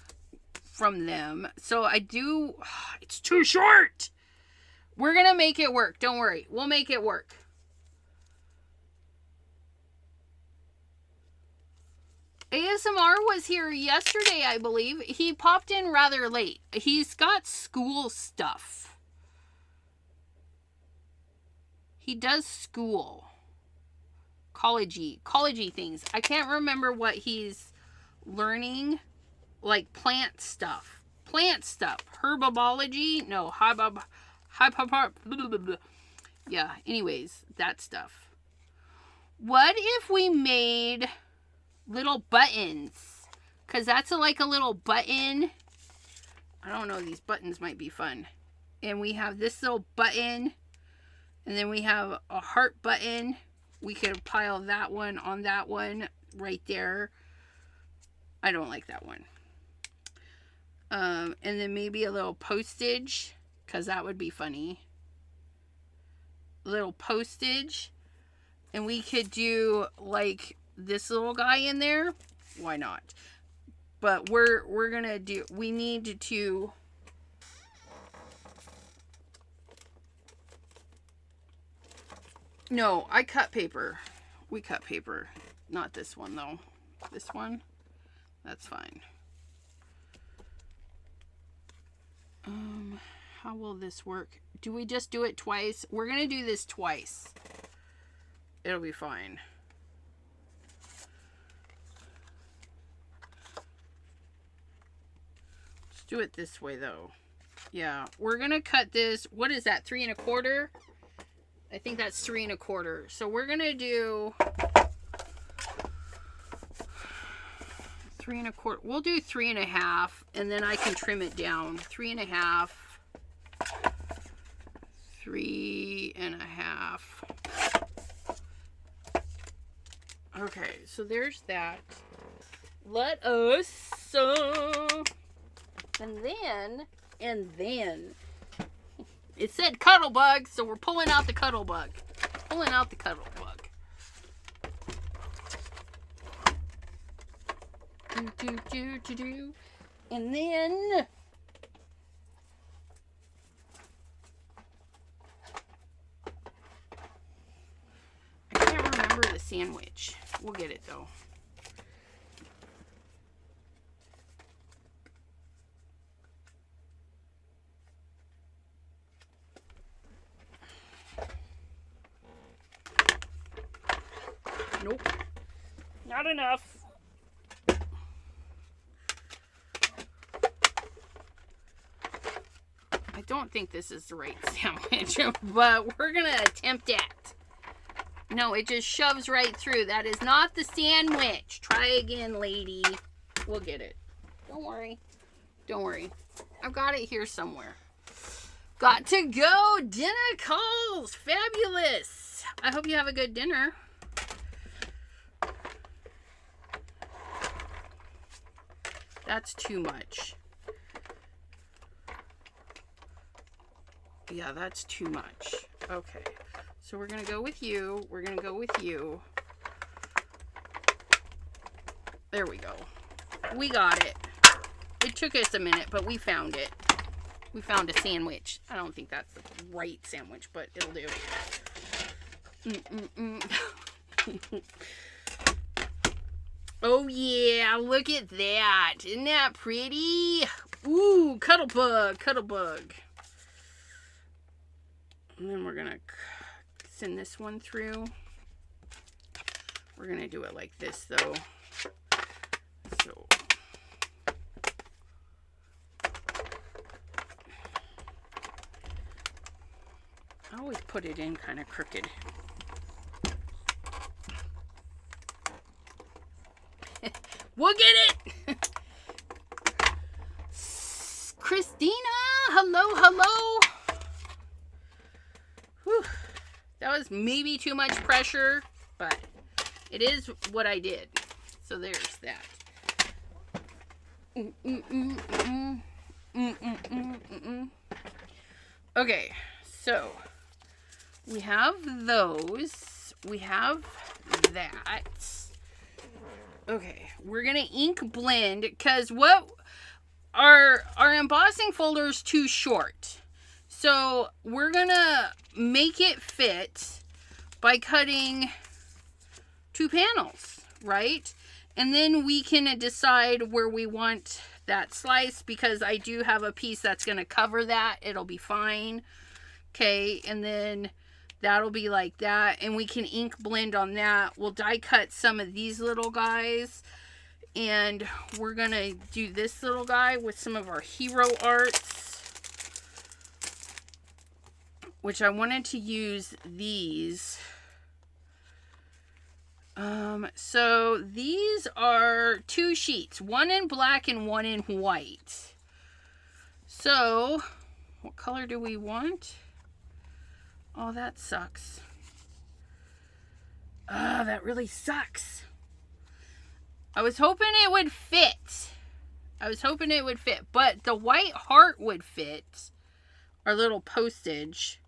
from them. So I do... It's too short! We're going to make it work. Don't worry. We'll make it work. ASMR was here yesterday, I believe. He popped in rather late. He's got school stuff. He does school. Collegey things. I can't remember what he's learning. Like plant stuff. Herbology? No, yeah, anyways, that stuff. What if we made little buttons? Because that's like a little button. I don't know, these buttons might be fun. And we have this little button. And then we have a heart button. We could pile that one on that one right there. I don't like that one. And then maybe a little postage, because that would be funny. A little postage. And we could do like this little guy in there. Why not? But we're gonna do, we need to no, I cut paper. We cut paper. Not this one though. This one? That's fine. How will this work? Do we just do it twice? We're gonna do this twice. It'll be fine. Let's do it this way though. Yeah, we're gonna cut this. What is that? 3 1/4? I think that's 3 1/4. So we're gonna do 3 1/4. We'll do 3 1/2, and then I can trim it down. 3 1/2. 3 1/2. Okay, so there's that. Let us and then it said cuddle bug, so we're pulling out the cuddle bug. Pulling out the cuddle bug. And then remember the sandwich. We'll get it though. Nope. Not enough. I don't think this is the right sandwich, but we're going to attempt it. No, it just shoves right through. That is not the sandwich. Try again, lady. We'll get it. Don't worry. Don't worry. I've got it here somewhere. Got to go. Dinner calls. Fabulous. I hope you have a good dinner. That's too much. Yeah, that's too much. Okay. So we're going to go with you. We're going to go with you. There we go. We got it. It took us a minute, but we found it. We found a sandwich. I don't think that's the right sandwich, but it'll do. Oh yeah, look at that. Isn't that pretty? Ooh, cuddle bug, cuddle bug. And then we're gonna send this one through. We're gonna do it like this though. So I always put it in kind of crooked. We'll get it. Christina, hello, hello. Whew. That was maybe too much pressure, but it is what I did. So there's that. Okay, so we have those. We have that. Okay, we're gonna ink blend because what our embossing folder is too short. So we're gonna make it fit by cutting 2 panels, right? And then we can decide where we want that slice because I do have a piece that's gonna cover that. It'll be fine. Okay, and then that'll be like that, and we can ink blend on that. We'll die cut some of these little guys, and we're gonna do this little guy with some of our hero arts, which I wanted to use these. So these are 2 sheets, one in black and one in white. So what color do we want? Oh, that sucks. Ah, that really sucks. I was hoping it would fit. I was hoping it would fit, but the white heart would fit. Our little postage.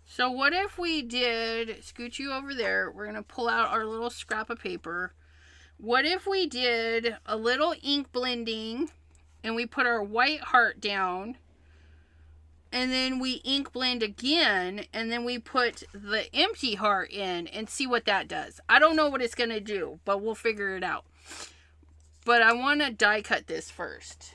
So what if we did, scoot you over there, we're going to pull out our little scrap of paper. What if we did a little ink blending and we put our white heart down and then we ink blend again and then we put the empty heart in and see what that does. I don't know what it's going to do, but we'll figure it out. But I want to die cut this first.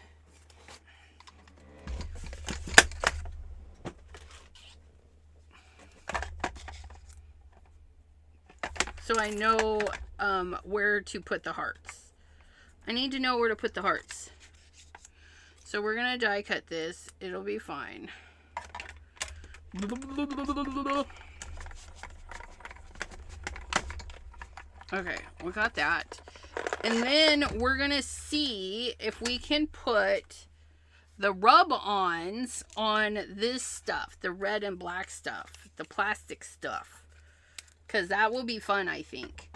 So I know where to put the hearts. I need to know where to put the hearts. So we're going to die cut this. It'll be fine. Okay, we got that. And then we're going to see if we can put the rub-ons on this stuff. The red and black stuff. The plastic stuff. Because that will be fun, I think.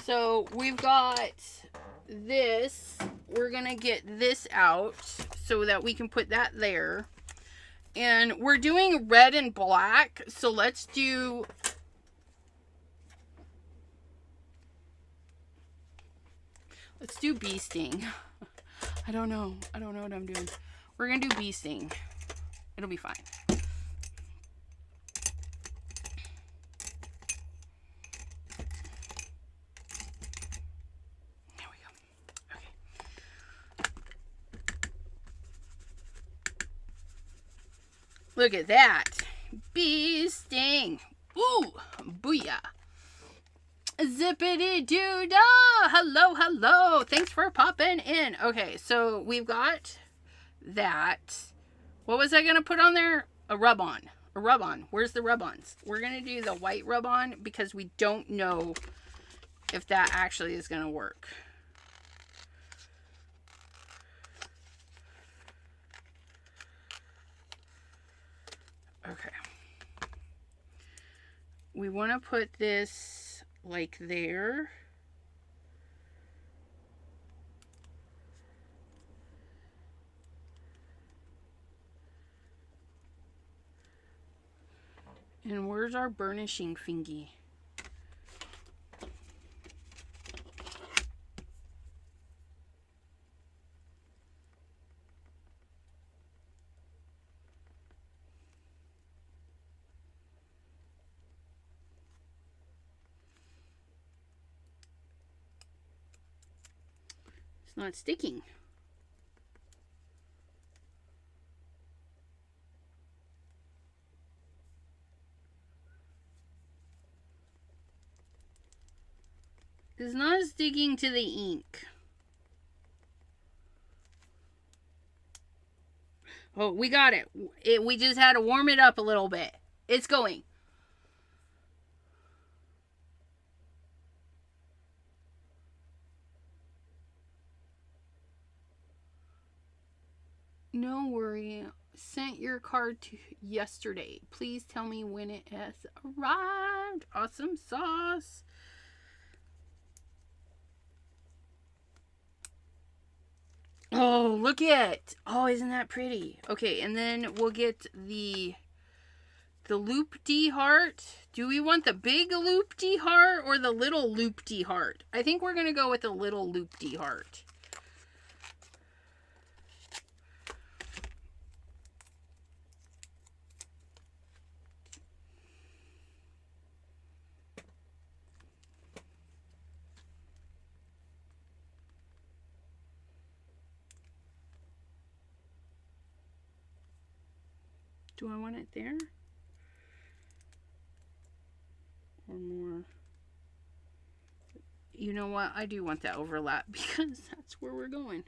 So we've got this. We're going to get this out so that we can put that there. And we're doing red and black. So let's do... Let's do bee sting. I don't know. I don't know what I'm doing. We're going to do bee sting. It'll be fine. There we go. Okay. Look at that. Bee sting. Ooh, booyah. Zippity doo dah. Hello, hello. Thanks for popping in. Okay, so we've got that. What was I going to put on there? A rub-on. A rub-on. Where's the rub-ons? We're going to do the white rub-on because we don't know if that actually is going to work. Okay. We want to put this like there. And where's our burnishing thingy? It's not sticking. It's not sticking to the ink. Oh, we got it. We just had to warm it up a little bit. It's going. No worry. Sent your card to yesterday. Please tell me when it has arrived. Awesome sauce. Oh, look at. Oh, isn't that pretty? Okay, and then we'll get the loop-D heart. Do we want the big loop-D heart or the little loop-D heart? I think we're going to go with the little loop-D heart. Do I want it there? Or more? You know what? I do want that overlap because that's where we're going.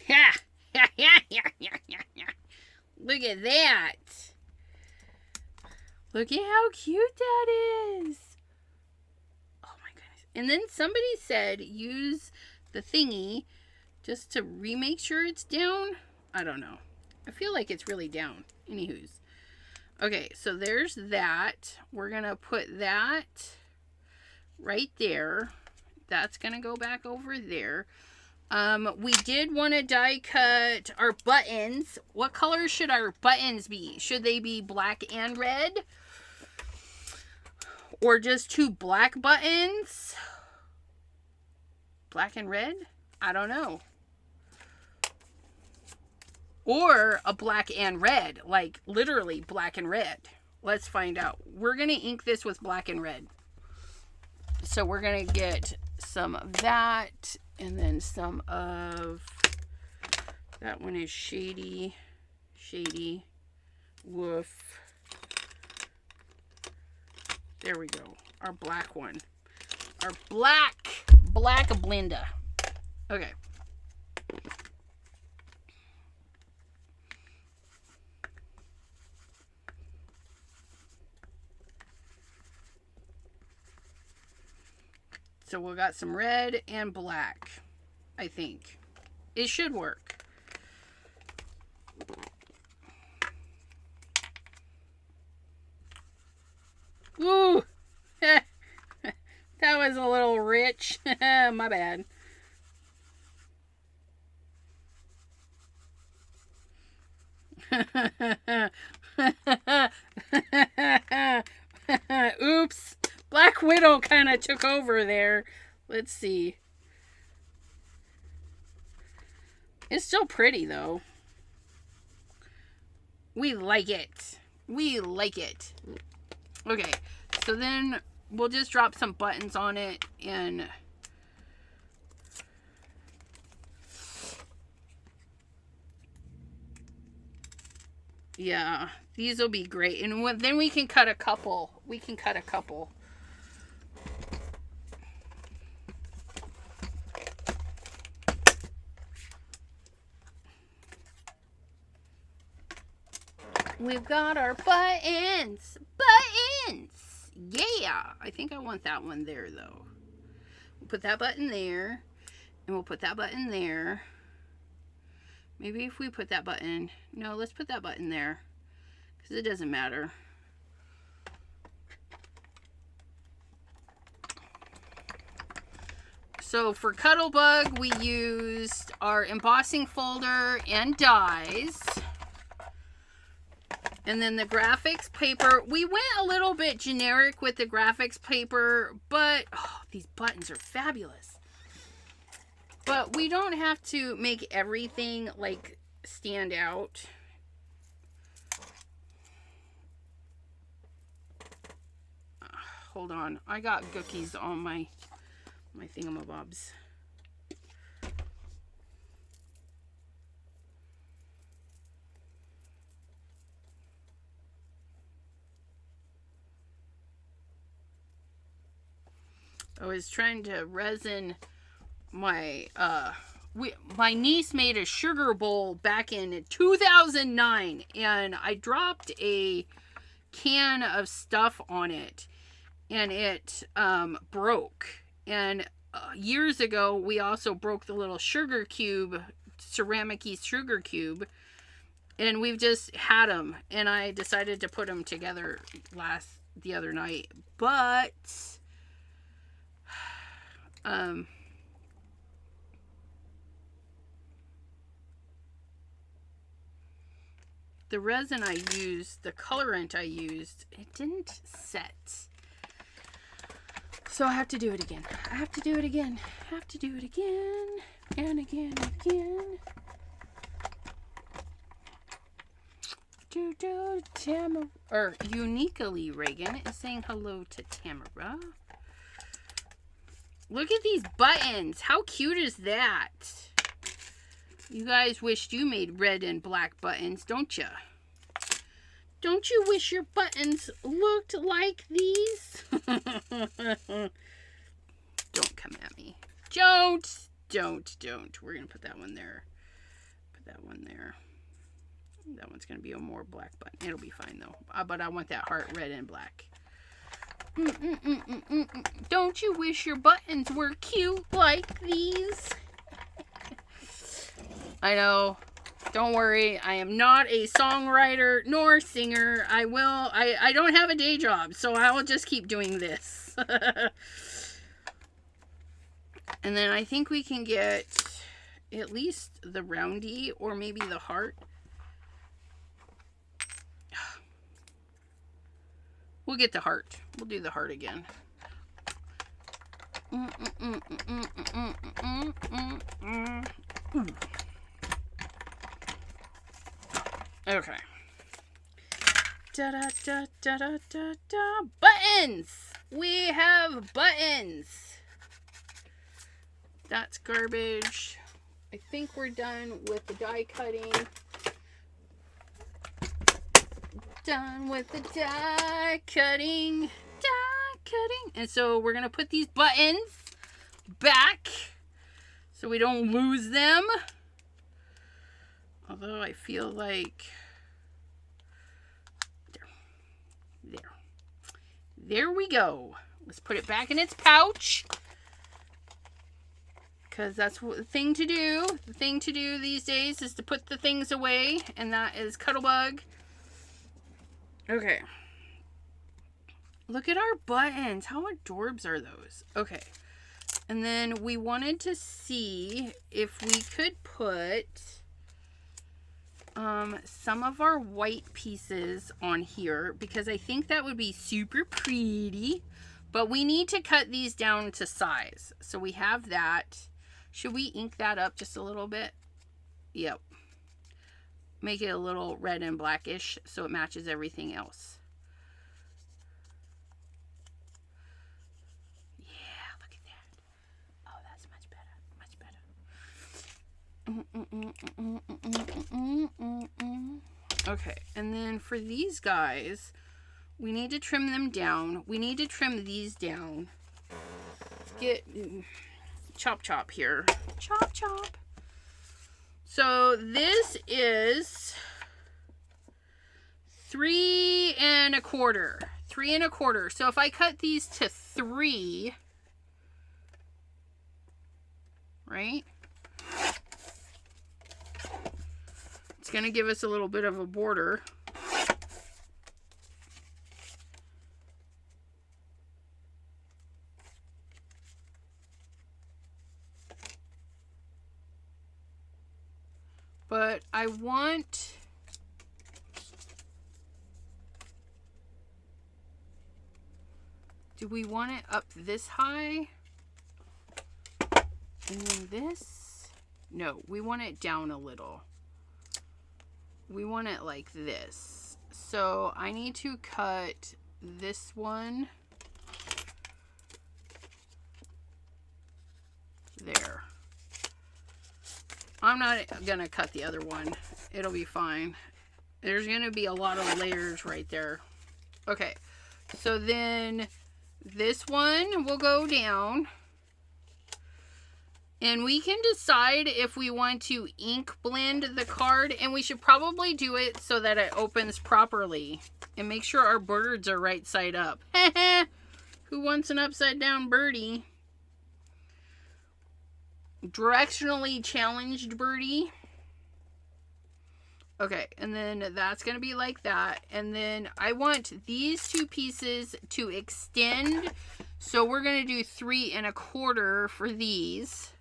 Ha! Look at that. Look at how cute that is. Oh my goodness. And then somebody said use the thingy just to remake sure it's down. I don't know. I feel like it's really down. Anywho's. Okay, so there's that. We're going to put that right there. That's going to go back over there. We did want to die cut our buttons. What color should our buttons be? Should they be black and red? Or just two black buttons? Black and red? I don't know. Or a black and red. Like literally black and red. Let's find out. We're going to ink this with black and red. So we're going to get some of that. And then some of, that one is shady, woof. There we go. Our black one. Our black Blenda. Okay. So we got some red and black, I think. It should work. Woo! That was a little rich. My bad. took over there. Let's see. It's still pretty, though. We like it. We like it. Okay, so then we'll just drop some buttons on it and... yeah, these will be great. And then we can cut a couple. We can cut a couple. We've got our buttons. Buttons! Yeah! I think I want that one there, though. We'll put that button there. And we'll put that button there. Maybe if we put that button... no, let's put that button there. Because it doesn't matter. So for Cuttlebug, we used our embossing folder and dies. And then the graphics paper. We went a little bit generic with the graphics paper. But oh, these buttons are fabulous. But we don't have to make everything, like, stand out. Hold on. I got cookies on my thingamabobs. I was trying to resin... my niece made a sugar bowl back in 2009, and I dropped a can of stuff on it, and it broke. And years ago, we also broke the little sugar cube, ceramic-y sugar cube, and we've just had them, and I decided to put them together the other night, but the resin I used, the colorant I used, it didn't set. So I have to do it again. I have to do it again. I have to do it again. And again and again. Tamara, or Uniquely Reagan is saying hello to Tamara. Look at these buttons. How cute is that? You guys wished you made red and black buttons, don't you? Don't you wish your buttons looked like these? Don't come at me. Don't. We're going to put that one there. Put that one there. That one's going to be a more black button. It'll be fine, though. But I want that heart red and black. Don't you wish your buttons were cute like these? I know. Don't worry. I am not a songwriter nor singer. I don't have a day job, so I will just keep doing this. And then I think we can get at least the roundy or maybe the heart. We'll get the heart. We'll do the heart again. Okay. Buttons! We have buttons! That's garbage. I think we're done with the die cutting. Done with the die cutting. And so we're going to put these buttons back so we don't lose them. Although I feel like... There we go. Let's put it back in its pouch. Because that's the thing to do. The thing to do these days is to put the things away. And that is Cuttlebug. Okay. Look at our buttons. How adorbs are those? Okay. And then we wanted to see if we could put some of our white pieces on here, because I think that would be super pretty. But we need to cut these down to size. So we have that. Should we ink that up just a little bit? Yep. Make it a little red and blackish so it matches everything else. Yeah, look at that. Oh, that's much better. Much better. Okay, and then for these guys, we need to trim them down. We need to trim these down. Get chop chop here. Chop chop. So this is 3 1/4. 3 1/4. So if I cut these to 3, right? It's going to give us a little bit of a border. But I want... Do we want it up this high? And then this? No, we want it down a little. We want it like this. So I need to cut this one there. I'm not gonna cut the other one. It'll be fine. There's gonna be a lot of layers right there. Okay, so then this one will go down. And we can decide if we want to ink blend the card, and we should probably do it so that it opens properly. And make sure our birds are right side up. Who wants an upside down birdie? Directionally challenged birdie. Okay, and then that's going to be like that. And then I want these two pieces to extend. So we're going to do 3 1/4 for these.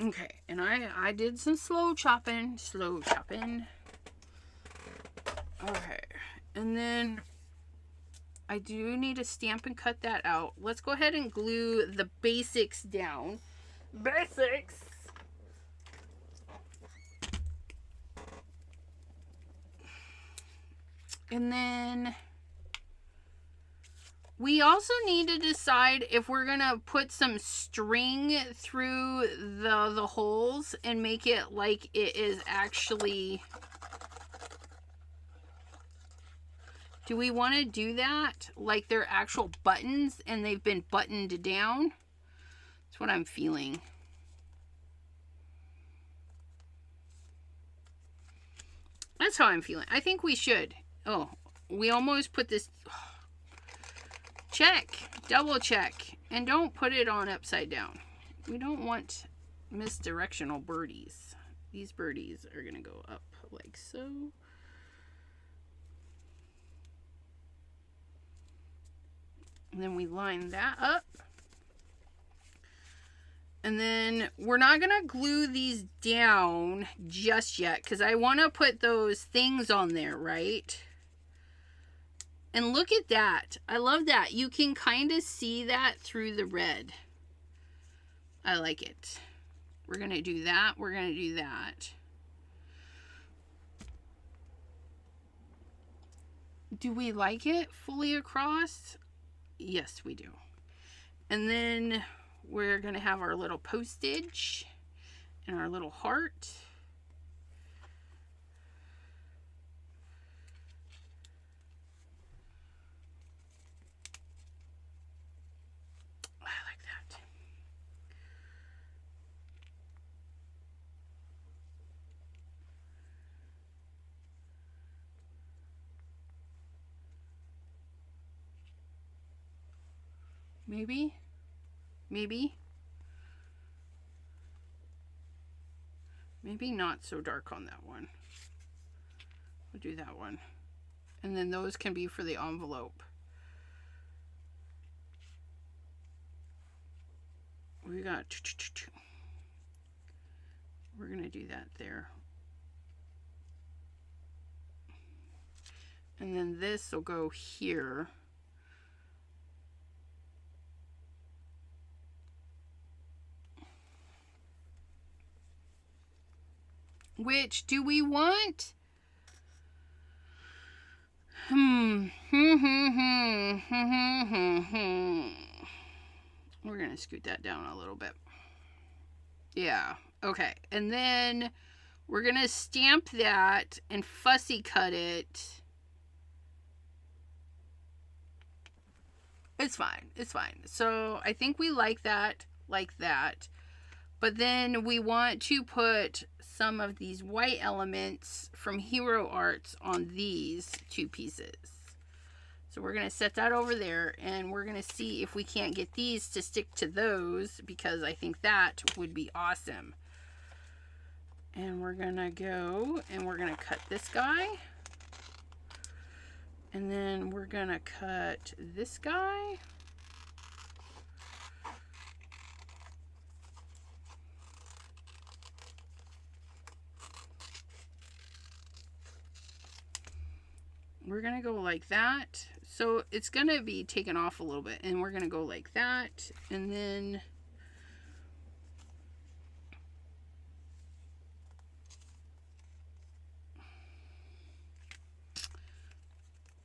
Okay, and I did some slow chopping. Okay, and then I do need to stamp and cut that out. Let's go ahead and glue the basics down. Basics! And then we also need to decide if we're gonna put some string through the holes and make it like it is actually... Do we want to do that? Like they're actual buttons and they've been buttoned down? That's what I'm feeling. That's how I'm feeling. I think we should. Oh, we almost put this... Check. Double check. And don't put it on upside down. We don't want misdirectional birdies. These birdies are going to go up like so. And then we line that up. And then we're not going to glue these down just yet because I want to put those things on there, right? And look at that. I love that. You can kind of see that through the red. I like it. We're going to do that. We're going to do that. Do we like it fully across? Yes, we do. And then we're going to have our little postage and our little heart. I like that. Maybe. Maybe not so dark on that one. We'll do that one. And then those can be for the envelope. We got... We're going to do that there. And then this will go here. Which do we want? We're going to scoot that down a little bit. Yeah. Okay. And then we're going to stamp that and fussy cut it. It's fine. It's fine. So I think we like that. But then we want to put some of these white elements from Hero Arts on these two pieces. So we're going to set that over there, and we're going to see if we can't get these to stick to those, because I think that would be awesome. And we're going to go and we're going to cut this guy. And then we're going to cut this guy. We're going to go like that. So it's going to be taken off a little bit. And we're going to go like that. And then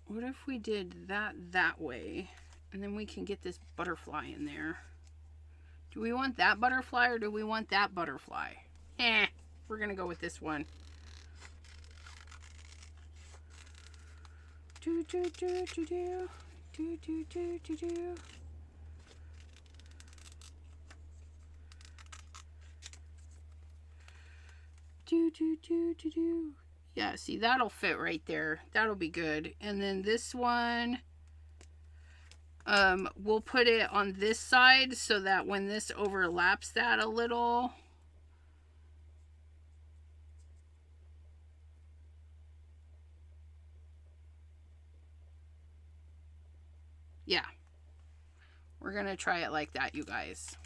what if we did that way? And then we can get this butterfly in there. Do we want that butterfly or do we want that butterfly? We're going to go with this one. Do do do do do do do do do do. Do do do do do. Yeah, see, that'll fit right there. That'll be good. And then this one, we'll put it on this side so that when this overlaps that a little, yeah, we're gonna try it like that, you guys.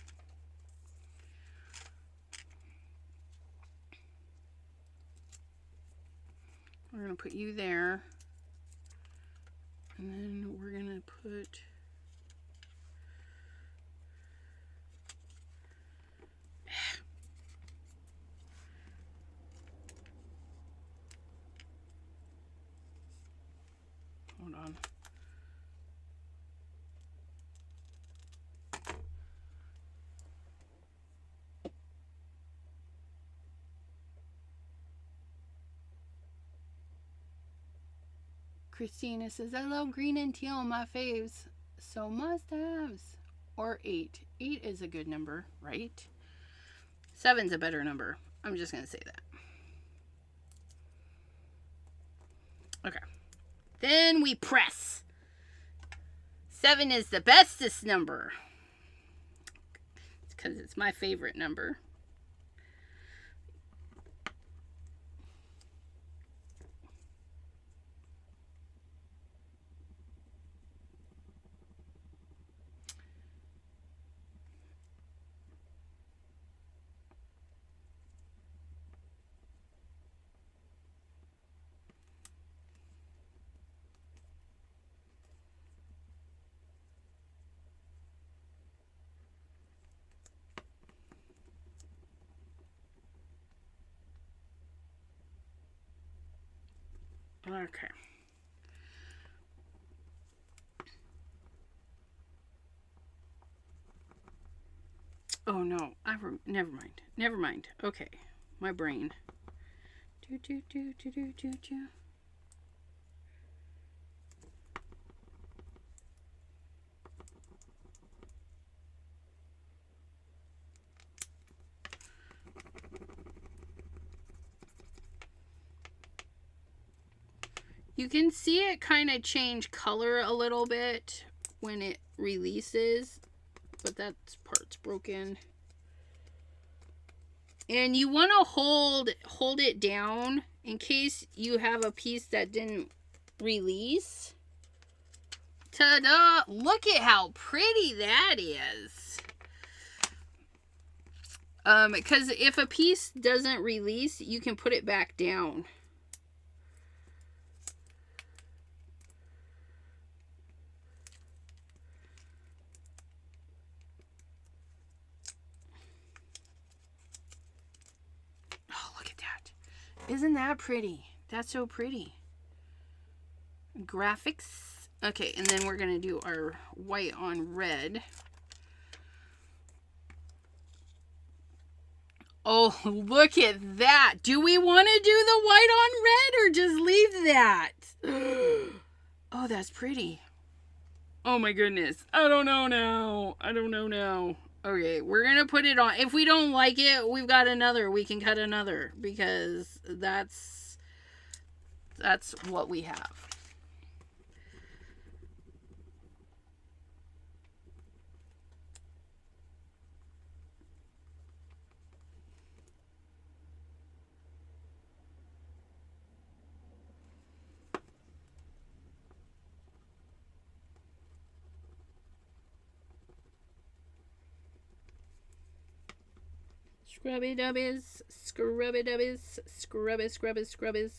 We're gonna put you there, and then we're gonna put hold on. Christina says, I love green and teal, my faves. So must-haves. Or 8. 8 is a good number, right? 7's a better number. I'm just going to say that. Okay. Then we press. 7 is the bestest number. It's because it's my favorite number. Okay. Oh no, never mind. Never mind. Okay, my brain. Do do do do do do do. You can see it kind of change color a little bit when it releases, but that part's broken. And you want to hold it down in case you have a piece that didn't release. Ta-da! Look at how pretty that is. Because if a piece doesn't release, you can put it back down. Isn't that pretty? That's so pretty. Graphics. Okay, and then we're going to do our white on red. Oh, look at that. Do we want to do the white on red or just leave that? Oh, that's pretty. Oh my goodness. I don't know now. Okay, we're going to put it on. If we don't like it, we've got another. We can cut another because that's what we have. Scrubby dubbies, scrubby dubbies, scrubbies.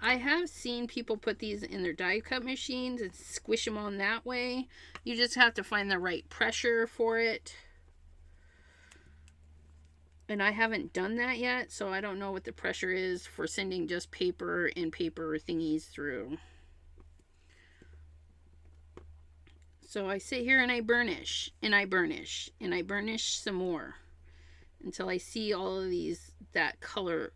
I have seen people put these in their die cut machines and squish them on that way. You just have to find the right pressure for it. And I haven't done that yet, so I don't know what the pressure is for sending just paper and paper thingies through. So I sit here and I burnish, and I burnish, and I burnish some more until I see all of these, that color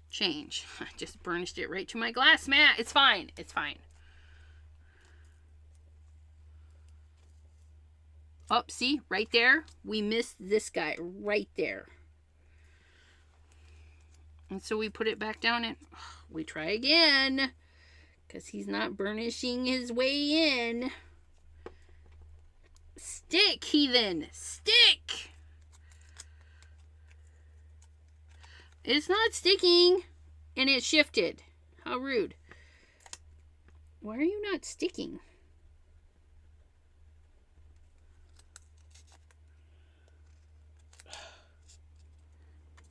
change. I just burnished it right to my glass mat. It's fine. It's fine. Oh, see? Right there. We missed this guy right there. And so we put it back down and we try again. Because he's not burnishing his way in. Stick, heathen! Stick! It's not sticking. And it shifted. How rude. Why are you not sticking?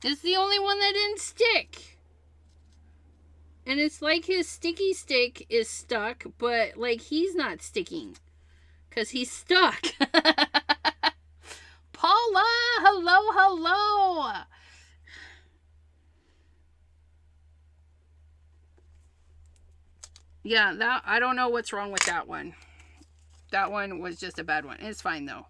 It's the only one that didn't stick. And it's like his sticky stick is stuck, but like he's not sticking. Because he's stuck. Paula! Hello! Yeah, that I don't know what's wrong with that one. That one was just a bad one. It's fine though.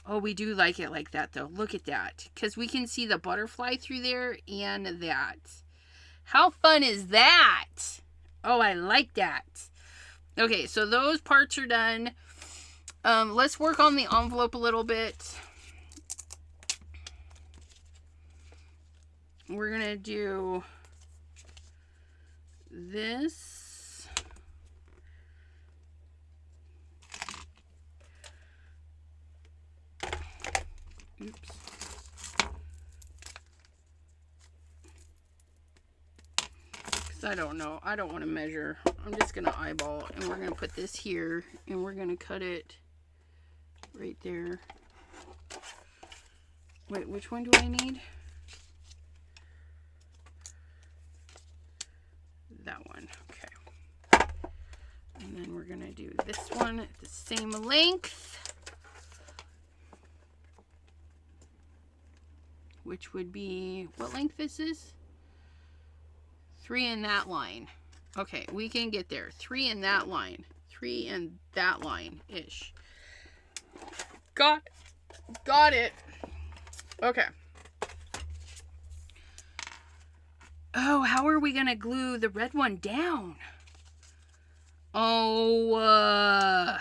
Oh, we do like it like that though. Look at that. Because we can see the butterfly through there and that. How fun is that? Oh, I like that. Okay, so those parts are done. Let's work on the envelope a little bit. We're going to do this. Oops. Because I don't know. I don't want to measure. I'm just going to eyeball. And we're going to put this here. And we're going to cut it right there. Wait, which one do I need? That one. Okay. And then we're going to do this one at the same length. Which would be, what length is this? 3 in that line. Okay, we can get there. 3 in that line. 3 in that line-ish. Got it. Okay. Oh, how are we going to glue the red one down? Oh,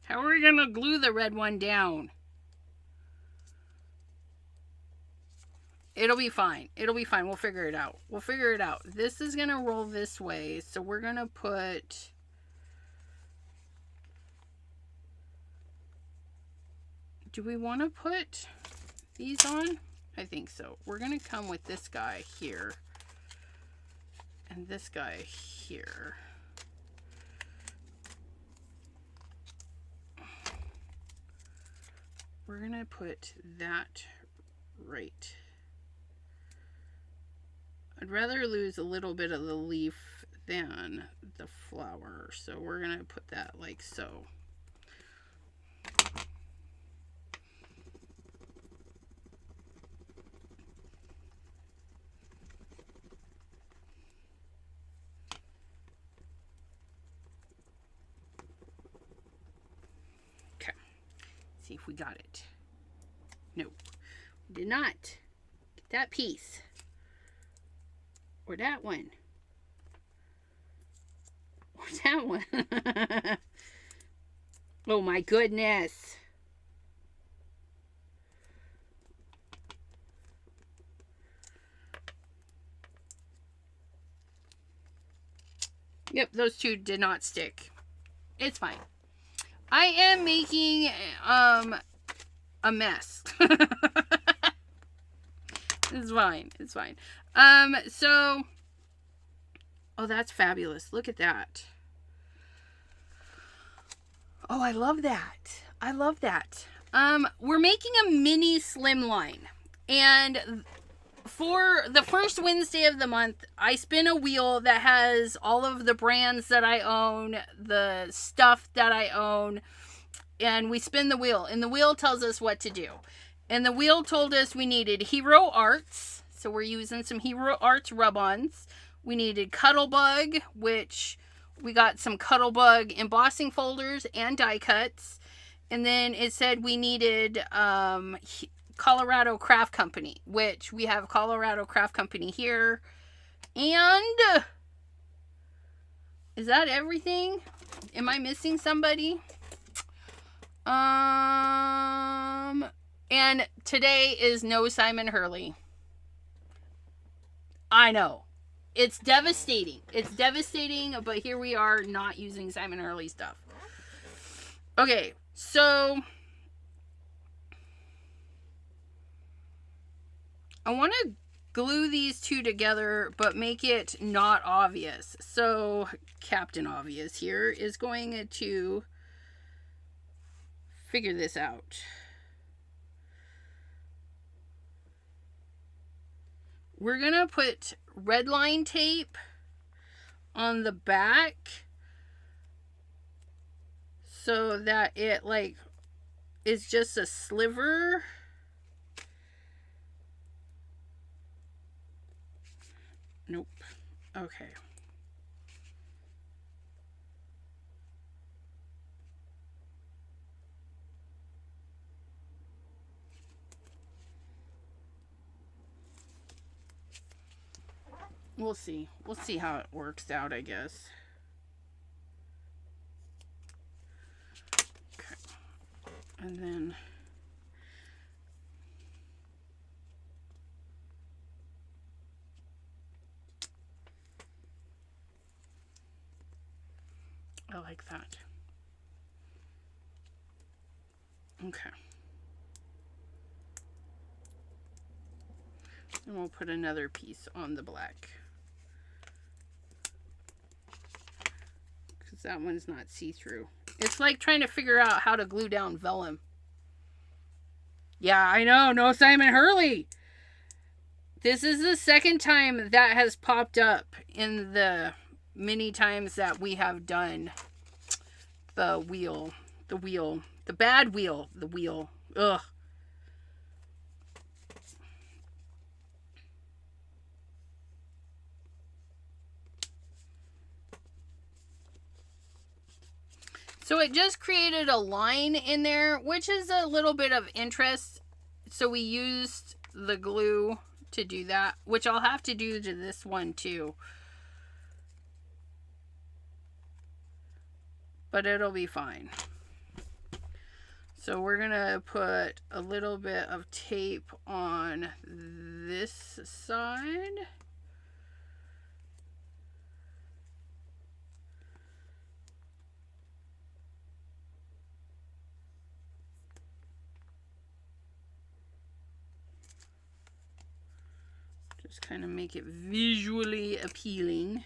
how are we going to glue the red one down? It'll be fine. It'll be fine. We'll figure it out. This is going to roll this way. So we're going to put... Do we want to put these on? I think so. We're going to come with this guy here. And this guy here. We're going to put that right. I'd rather lose a little bit of the leaf than the flower. So we're going to put that like so. . see if we got it. No, we did not. Get that piece. Or that one. Or that one. Oh my goodness. Yep, those two did not stick. It's fine. I am making a mess. It's fine. It's fine. So oh, that's fabulous. Look at that. Oh, I love that. I love that. We're making a mini slimline. And for the first Wednesday of the month, I spin a wheel that has all of the brands that I own, the stuff that I own, and we spin the wheel. And the wheel tells us what to do. And the wheel told us we needed Hero Arts. So we're using some Hero Arts rub-ons. We needed Cuttlebug, which we got some Cuttlebug embossing folders and die cuts. And then it said we needed Colorado Craft Company, which we have Colorado Craft Company here. And is that everything? Am I missing somebody? And today is no Simon Hurley. I know. It's devastating. It's devastating, but here we are not using Simon Hurley stuff. Okay, so I want to glue these two together, but make it not obvious. So Captain Obvious here is going to figure this out. We're going to put red line tape on the back so that it like is just a sliver. Nope. Okay. We'll see. We'll see how it works out, I guess. Okay. And then I like that. Okay. And we'll put another piece on the black. Because that one's not see-through. It's like trying to figure out how to glue down vellum. Yeah, I know. No Simon Hurley. This is the second time that has popped up in the many times that we have done the wheel. The bad wheel. The wheel. Ugh. So it just created a line in there, which is a little bit of interest. So we used the glue to do that, which I'll have to do to this one too. But it'll be fine. So we're gonna put a little bit of tape on this side. Just kind of make it visually appealing.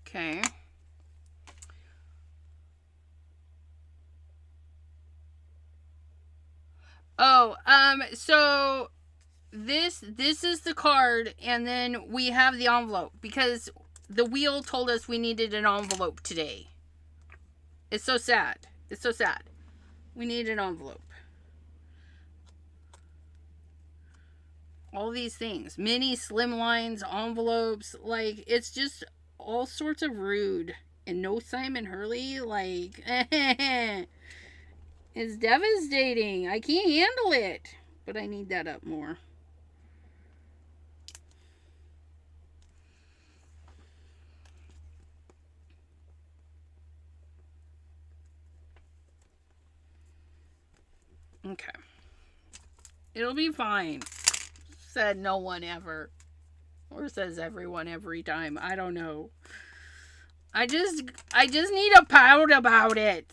Okay. Oh, so this is the card, and then we have the envelope because the wheel told us we needed an envelope today. It's so sad. It's so sad. We need an envelope. All these things. Mini slimlines, envelopes, like it's just all sorts of rude. and no Simon Hurley, like, it's devastating. I can't handle it. But I need that up more. Okay. It'll be fine. Said no one ever. Or says everyone every time. I don't know. I just need a pout about it.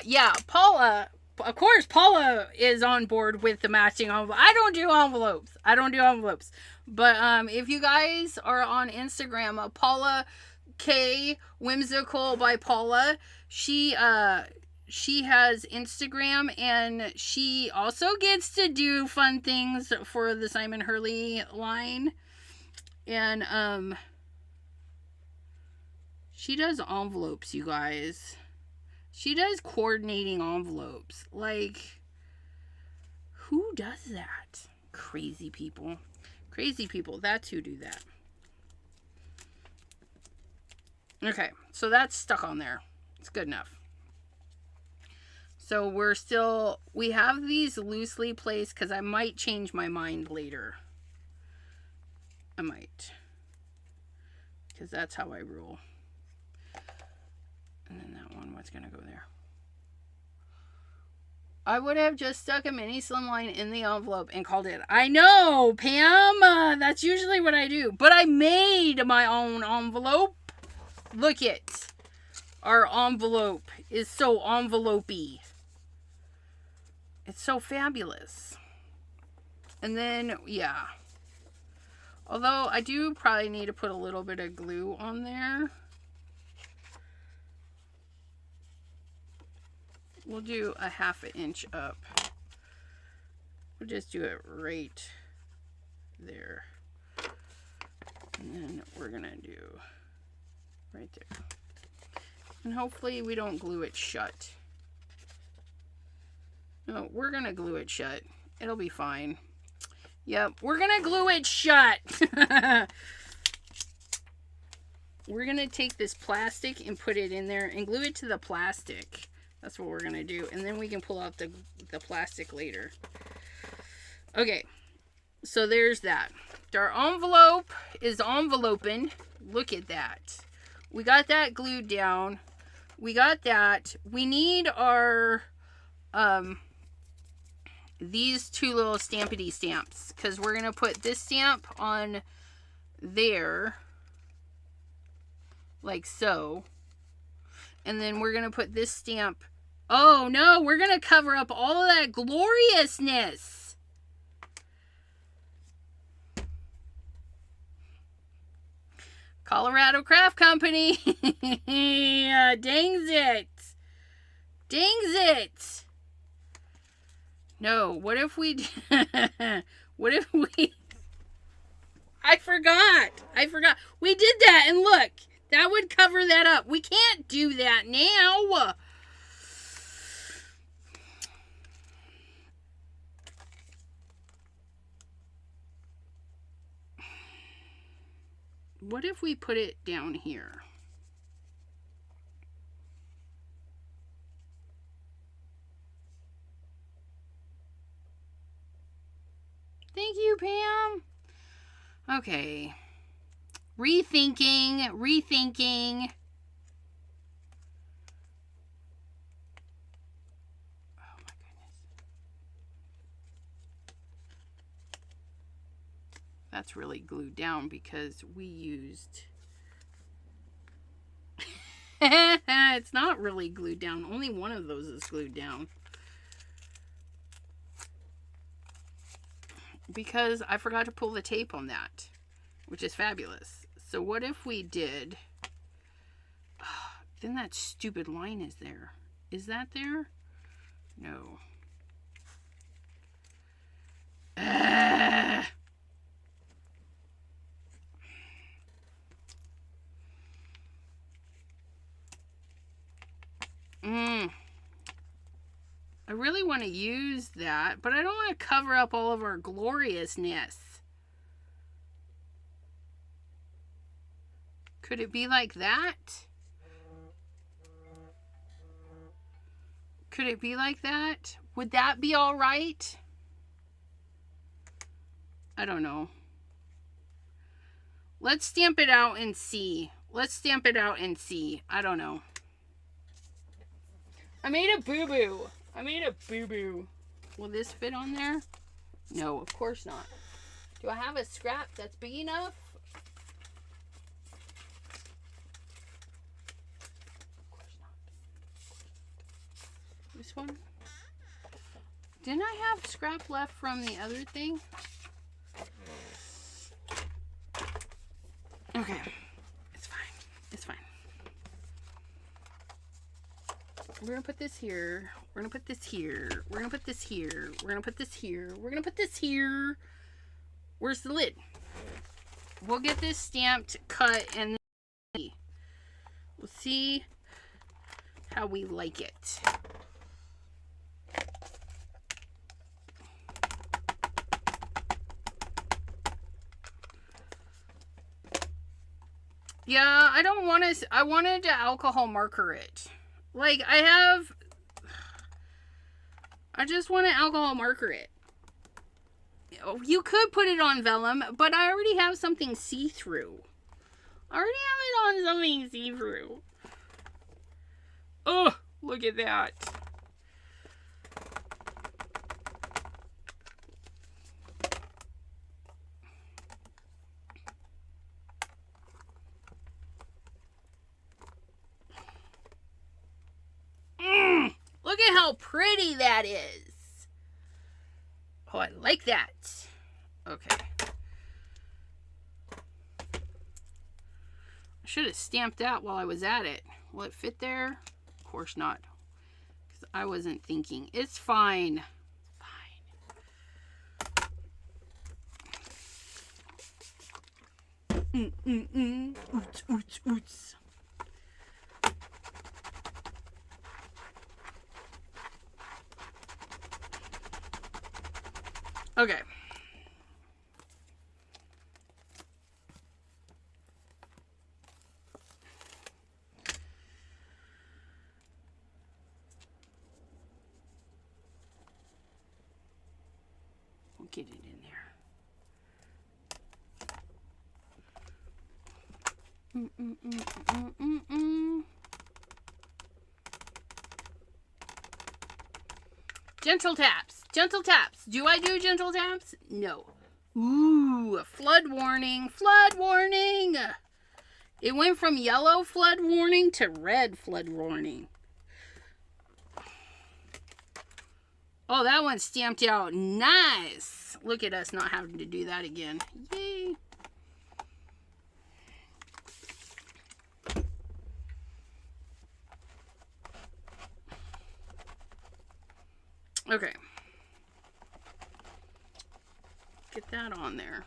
Yeah, Paula. Of course, Paula is on board with the matching envelope. I don't do envelopes. But if you guys are on Instagram, Paula K Whimsical by Paula, she has Instagram, and she also gets to do fun things for the Simon Hurley line. And she does envelopes, you guys. She does coordinating envelopes. Like, who does that? Crazy people. Crazy people. That's who do that. Okay, so that's stuck on there. It's good enough. So we have these loosely placed because I might change my mind later. I might. Because that's how I rule. And then that one, what's going to go there? I would have just stuck a mini slimline in the envelope and called it. I know, Pam. That's usually what I do. But I made my own envelope. Look it. Our envelope is so envelope-y. It's so fabulous. And then, yeah. Although I do probably need to put a little bit of glue on there. We'll do a 1/2 inch up. We'll just do it right there. And then we're going to do right there. And hopefully we don't glue it shut. No, we're going to glue it shut. It'll be fine. Yep, we're going to glue it shut. We're going to take this plastic and put it in there and glue it to the plastic. That's what we're going to do. And then we can pull out the plastic later. Okay. So there's that. Our envelope is enveloping. Look at that. We got that glued down. We got that. We need our, these two little stampity stamps. Because we're going to put this stamp on there. Like so. And then we're going to put this stamp. Oh, no. We're going to cover up all of that gloriousness. Colorado Craft Company. Dang it. Dang it. No. What if we... what if we... I forgot. We did that. And look. That would cover that up. We can't do that now. What if we put it down here? Thank you, Pam. Okay. Rethinking. Oh my goodness. That's really glued down because we used... It's not really glued down. Only one of those is glued down. Because I forgot to pull the tape on that, which is fabulous. So what if we did... then that stupid line is there. Is that there? No. I really want to use that, but I don't want to cover up all of our gloriousness. Could it be like that? Could it be like that? Would that be all right? I don't know. Let's stamp it out and see. Let's stamp it out and see. I don't know. I made a boo-boo. I made a boo-boo. Will this fit on there? No, of course not. Do I have a scrap that's big enough? Of course not. This one? Didn't I have scrap left from the other thing? Okay. It's fine. It's fine. We're going to put this here. We're going to put this here. We're going to put this here. We're going to put this here. We're going to put this here. Where's the lid? We'll get this stamped, cut, and then we'll see how we like it. Yeah, I don't want to. I wanted to alcohol marker it. Like, I just want to alcohol marker it. You could put it on vellum, but I already have something see-through. I already have it on something see-through. Oh, look at that. Look at how pretty that is. Oh, I like that. Okay. I should have stamped that while I was at it. Will it fit there? Of course not. Because I wasn't thinking. It's fine. Fine. Oots, oots, oots. Okay. We'll get it in there. Gentle taps. Gentle taps. Do I do gentle taps? No. Ooh, flood warning. Flood warning. It went from yellow flood warning to red flood warning. Oh, that one's stamped out nice. Look at us not having to do that again. Yay. Okay. Get that on there.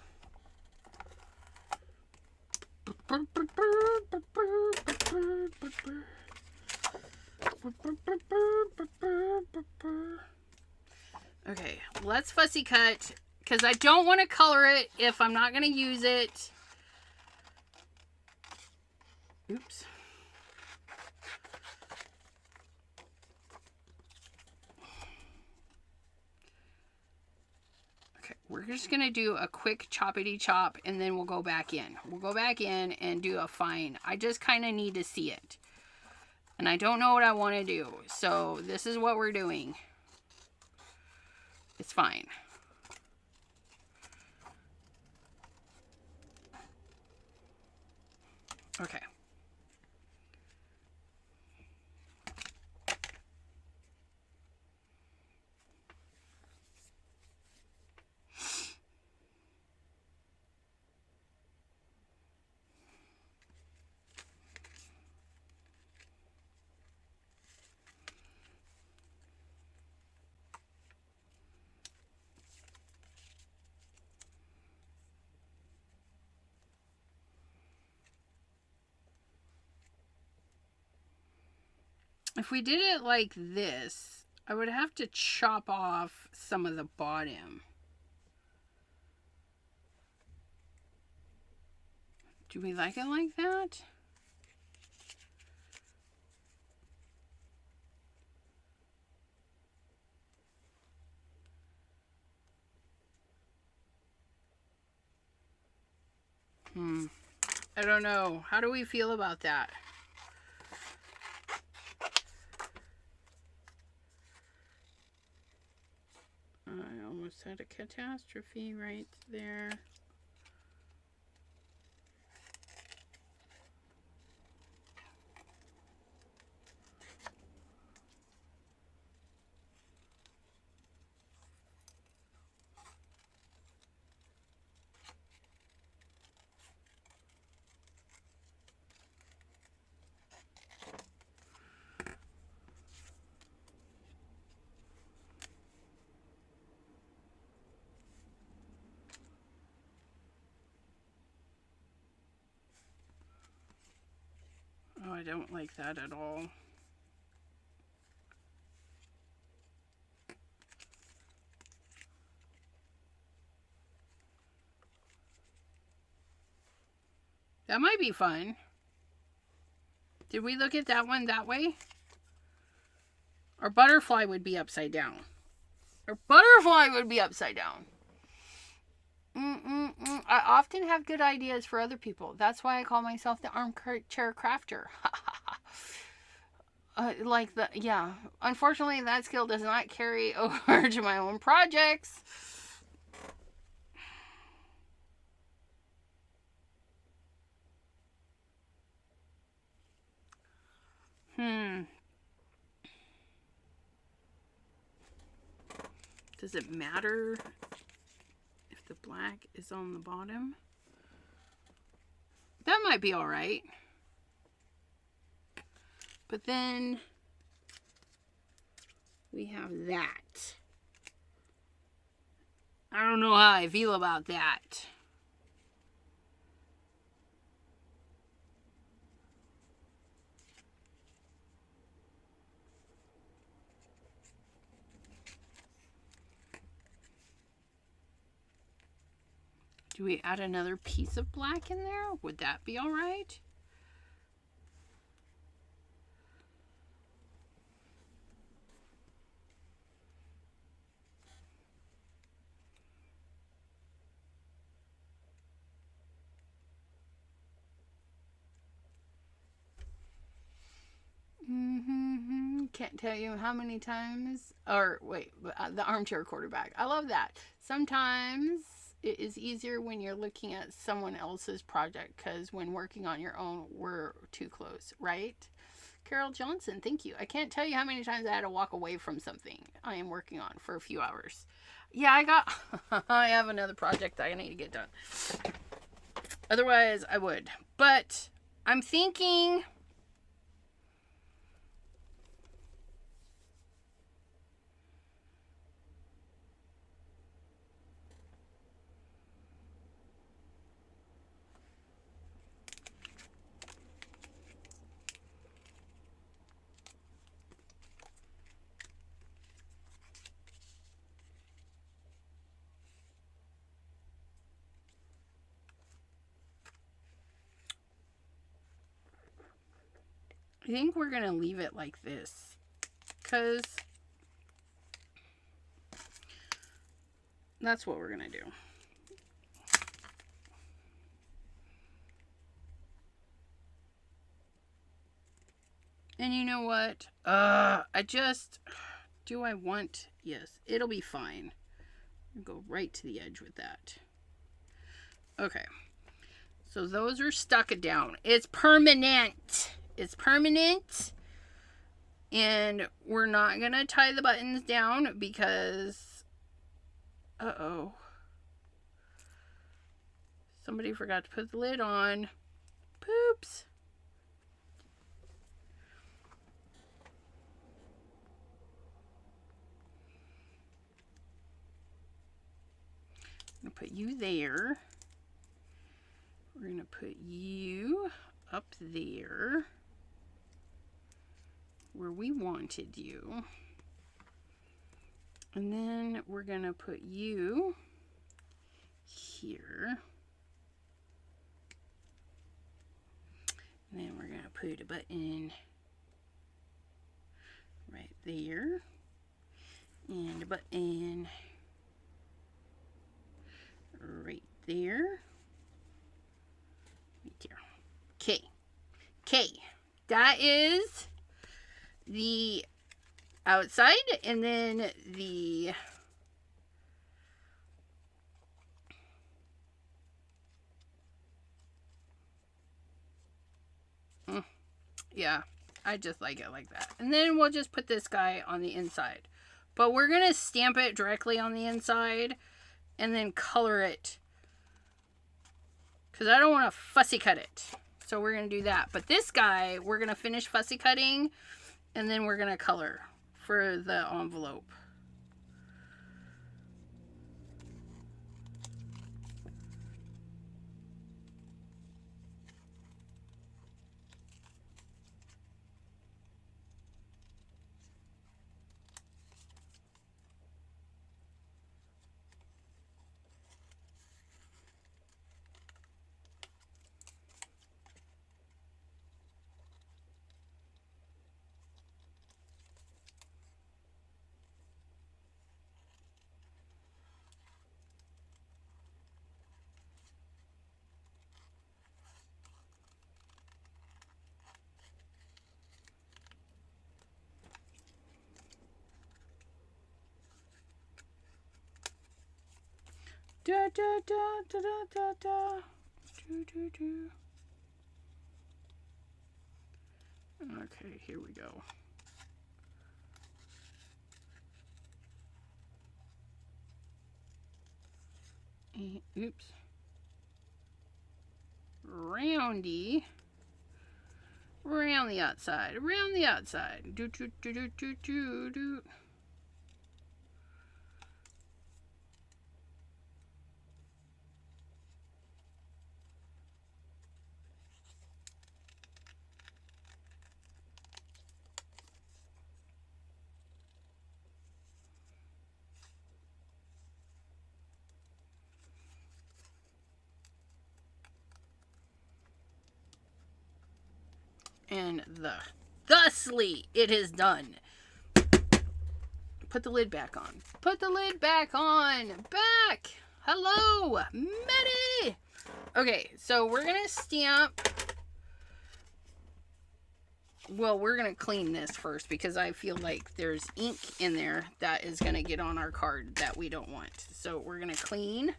Okay, let's fussy cut because I don't want to color it if I'm not going to use it. Oops. Okay, we're just going to do a quick choppity chop and then we'll go back in. We'll go back in and do a fine. I just kind of need to see it. And I don't know what I want to do. So this is what we're doing. It's fine. Okay. If we did it like this, I would have to chop off some of the bottom. Do we like it like that? I don't know. How do we feel about that? I almost had a catastrophe right there. Oh, I don't like that at all. That might be fun. Did we look at that one that way? Our butterfly would be upside down. Our butterfly would be upside down. I often have good ideas for other people. That's why I call myself the armchair crafter. Yeah. Unfortunately, that skill does not carry over to my own projects. Does it matter if the black is on the bottom? That might be all right. But then we have that. I don't know how I feel about that. Do we add another piece of black in there? Would that be all right? Can't tell you how many times, the armchair quarterback. I love that. Sometimes it is easier when you're looking at someone else's project, because when working on your own, we're too close, right? Carol Johnson, thank you. I can't tell you how many times I had to walk away from something I am working on for a few hours. Yeah, I have another project that I need to get done. Otherwise, I would. But I'm thinking... I think we're going to leave it like this, because that's what we're going to do. And you know what? Do I want, yes, it'll be fine. I'll go right to the edge with that. Okay. So those are stuck down. It's permanent. It's permanent. And we're not going to tie the buttons down because, somebody forgot to put the lid on. Poops. I'm going to put you there. We're going to put you up there where we wanted you. And then we're going to put you here. And then we're going to put a button right there. And a button right there. Right there. Okay. Okay. That is the outside, and then the yeah, I just like it like that. And then we'll just put this guy on the inside, but we're gonna stamp it directly on the inside and then color it because I don't want to fussy cut it. So we're gonna do that, but this guy we're gonna finish fussy cutting and then we're gonna color for the envelope. Da da da da da da da. Do, do, do. Okay, here we go. Oops. Roundy. Around the outside. Around the outside. Do do do do do do do. And thusly it is done. Put the lid back on. Put the lid back on. Back. Hello, Medi. Okay, so we're gonna stamp. Well, we're gonna clean this first because I feel like there's ink in there that is gonna get on our card that we don't want. So we're gonna clean.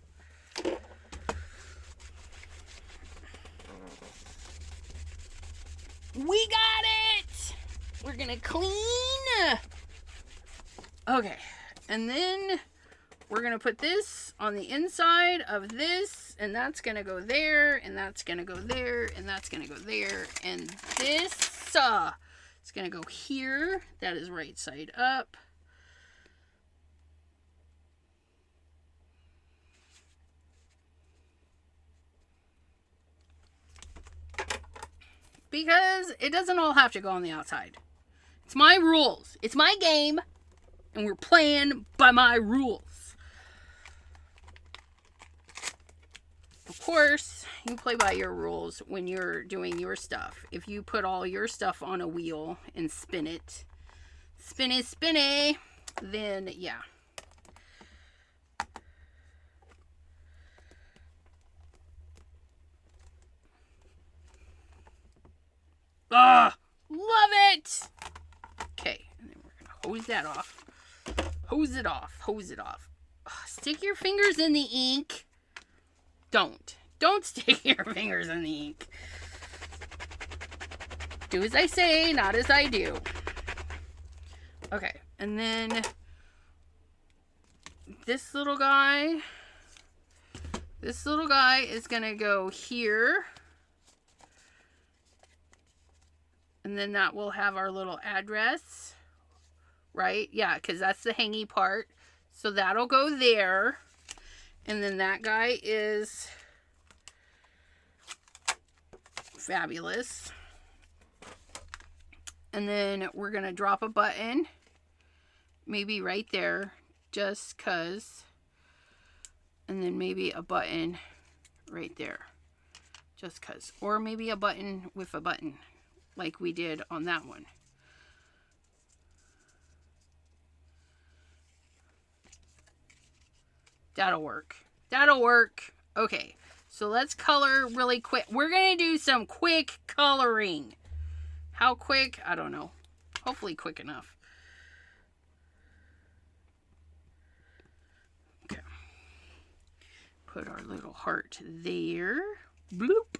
We got it! We're gonna clean. Okay, and then we're gonna put this on the inside of this, and that's gonna go there, and that's gonna go there, and that's gonna go there, and this it's gonna go here. That is right side up. Because it doesn't all have to go on the outside. It's my rules. It's my game. And we're playing by my rules. Of course, you play by your rules when you're doing your stuff. If you put all your stuff on a wheel and spin it, spinny, then yeah. Ah, love it. Okay, and then we're gonna hose that off. Hose it off. Hose it off. Ugh, stick your fingers in the ink. Don't stick your fingers in the ink. Do as I say, not as I do. Okay, and then this little guy is gonna go here. And then that will have our little address, right? Yeah, because that's the hangy part. So that'll go there. And then that guy is fabulous. And then we're going to drop a button, maybe right there, just cause. And then maybe a button right there, just cause. Or maybe a button with a button, like we did on that one. That'll work. That'll work. Okay, so let's color really quick. We're going to do some quick coloring. How quick? I don't know. Hopefully quick enough. Okay. Put our little heart there. Bloop.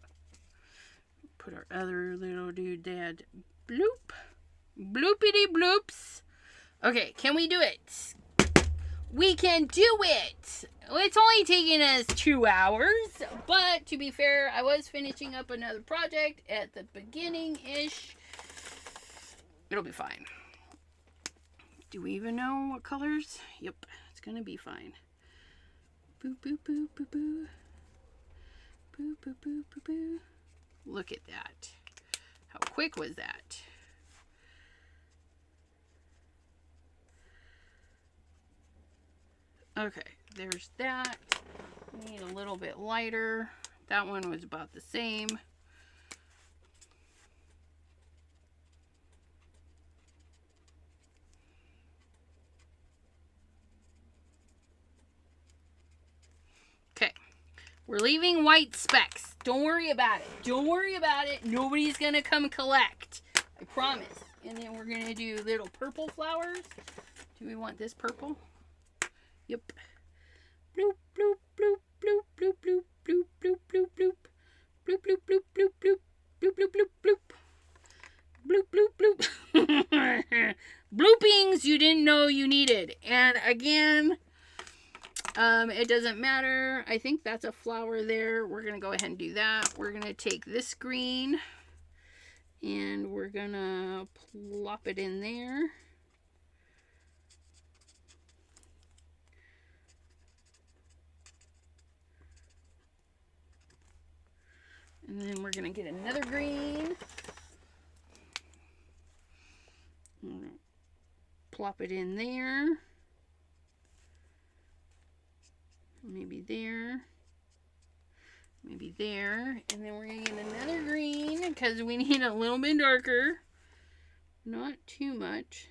Put our other little doodad. Bloop. Bloopity bloops. Okay, can we do it? We can do it! It's only taking us 2 hours, but to be fair, I was finishing up another project at the beginning-ish. It'll be fine. Do we even know what colors? Yep, it's gonna be fine. Boo, boo, boo, boo, boo. Boo, boo, boo, boo, boo. Look at that. How quick was that? Okay, there's that. We need a little bit lighter. That one was about the same. Okay, we're leaving white specks. Don't worry about it. Don't worry about it. Nobody's gonna come collect. I promise. And then we're gonna do little purple flowers. Do we want this purple? Yep. Bloop, bloop, bloop, bloop, bloop, bloop, bloop, bloop, bloop, bloop. Bloop, bloop, bloop, bloop, bloop. Bloop, bloop, bloop, bloop. Bloop, bloop, bloop. Bloopings you didn't know you needed. And again, it doesn't matter. I think that's a flower there. We're going to go ahead and do that. We're going to take this green and we're going to plop it in there. And then we're going to get another green. Plop it in there. Maybe there. Maybe there. And then we're going to get another green because we need a little bit darker. Not too much.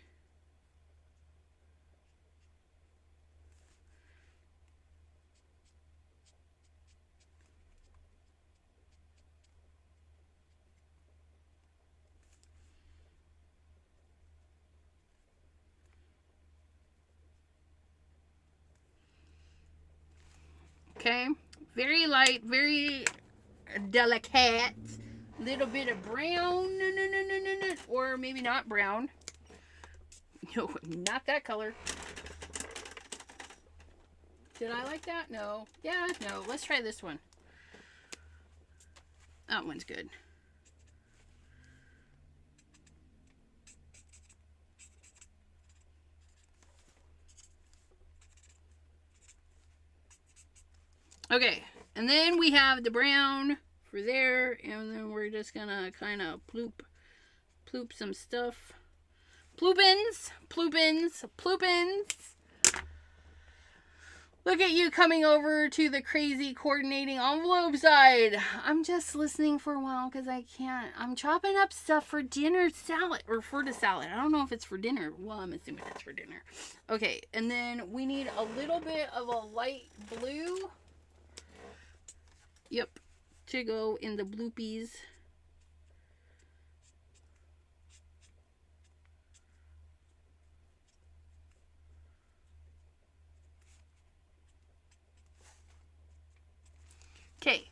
Okay, very light, very delicate. Little bit of brown, no, or maybe not brown. No, not that color. Did I like that? No. Yeah, no. Let's try this one. That one's good. Okay, and then we have the brown for there, and then we're just gonna kind of ploop some stuff. Ploopins, ploopins, ploopins. Look at you coming over to the crazy coordinating envelope side. I'm just listening for a while because I can't. I'm chopping up stuff for dinner salad, or for the salad. I don't know if it's for dinner. Well, I'm assuming it's for dinner. Okay, and then we need a little bit of a light blue. Yep, to go in the bloopies. Okay.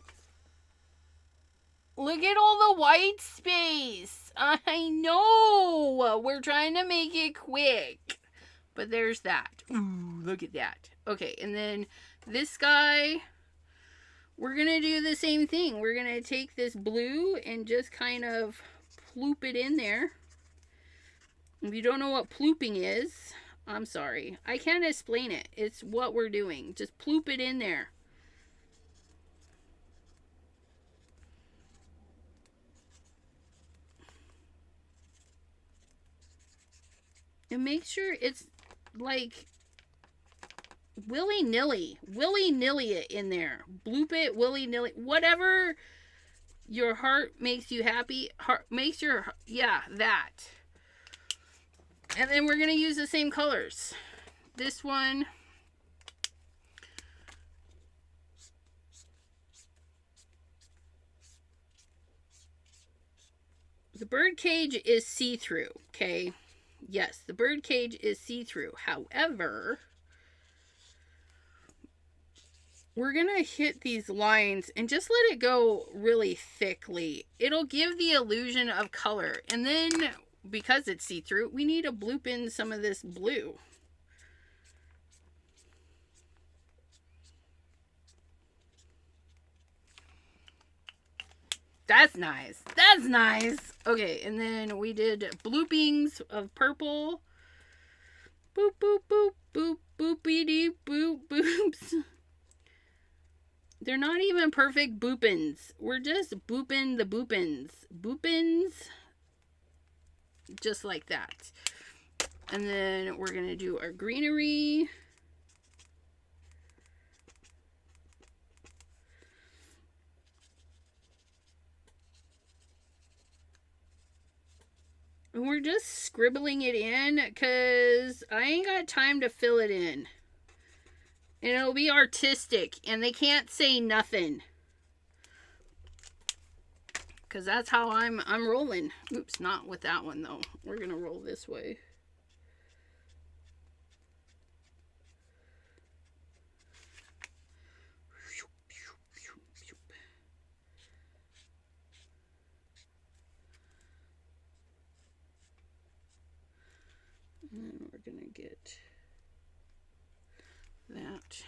Look at all the white space. I know. We're trying to make it quick. But there's that. Ooh, look at that. Okay, and then this guy... We're going to do the same thing. We're going to take this blue and just kind of ploop it in there. If you don't know what plooping is, I'm sorry. I can't explain it. It's what we're doing. Just ploop it in there. And make sure it's like willy-nilly it in there. Bloop it willy-nilly. Whatever your heart makes you happy. Heart makes your, yeah, that. And then we're going to use the same colors. This one. The bird cage is see-through, okay? Yes, the bird cage is see-through. However, we're going to hit these lines and just let it go really thickly. It'll give the illusion of color. And then, because it's see-through, we need to bloop in some of this blue. That's nice. That's nice. Okay, and then we did bloopings of purple. Boop, boop, boop, boop, boopity, boop, boops. They're not even perfect boopins. We're just booping the boopins. Boopins. Just like that. And then we're going to do our greenery. And we're just scribbling it in because I ain't got time to fill it in. And it'll be artistic. And they can't say nothing. Because that's how I'm rolling. Oops, not with that one though. We're going to roll this way. And then we're going to get that.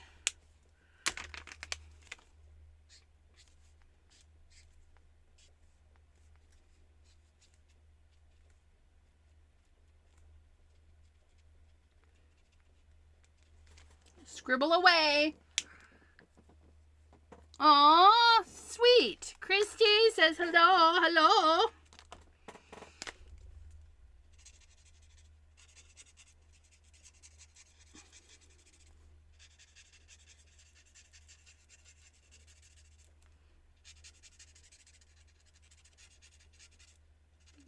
Scribble away. Aw, sweet. Christy says hello, hello.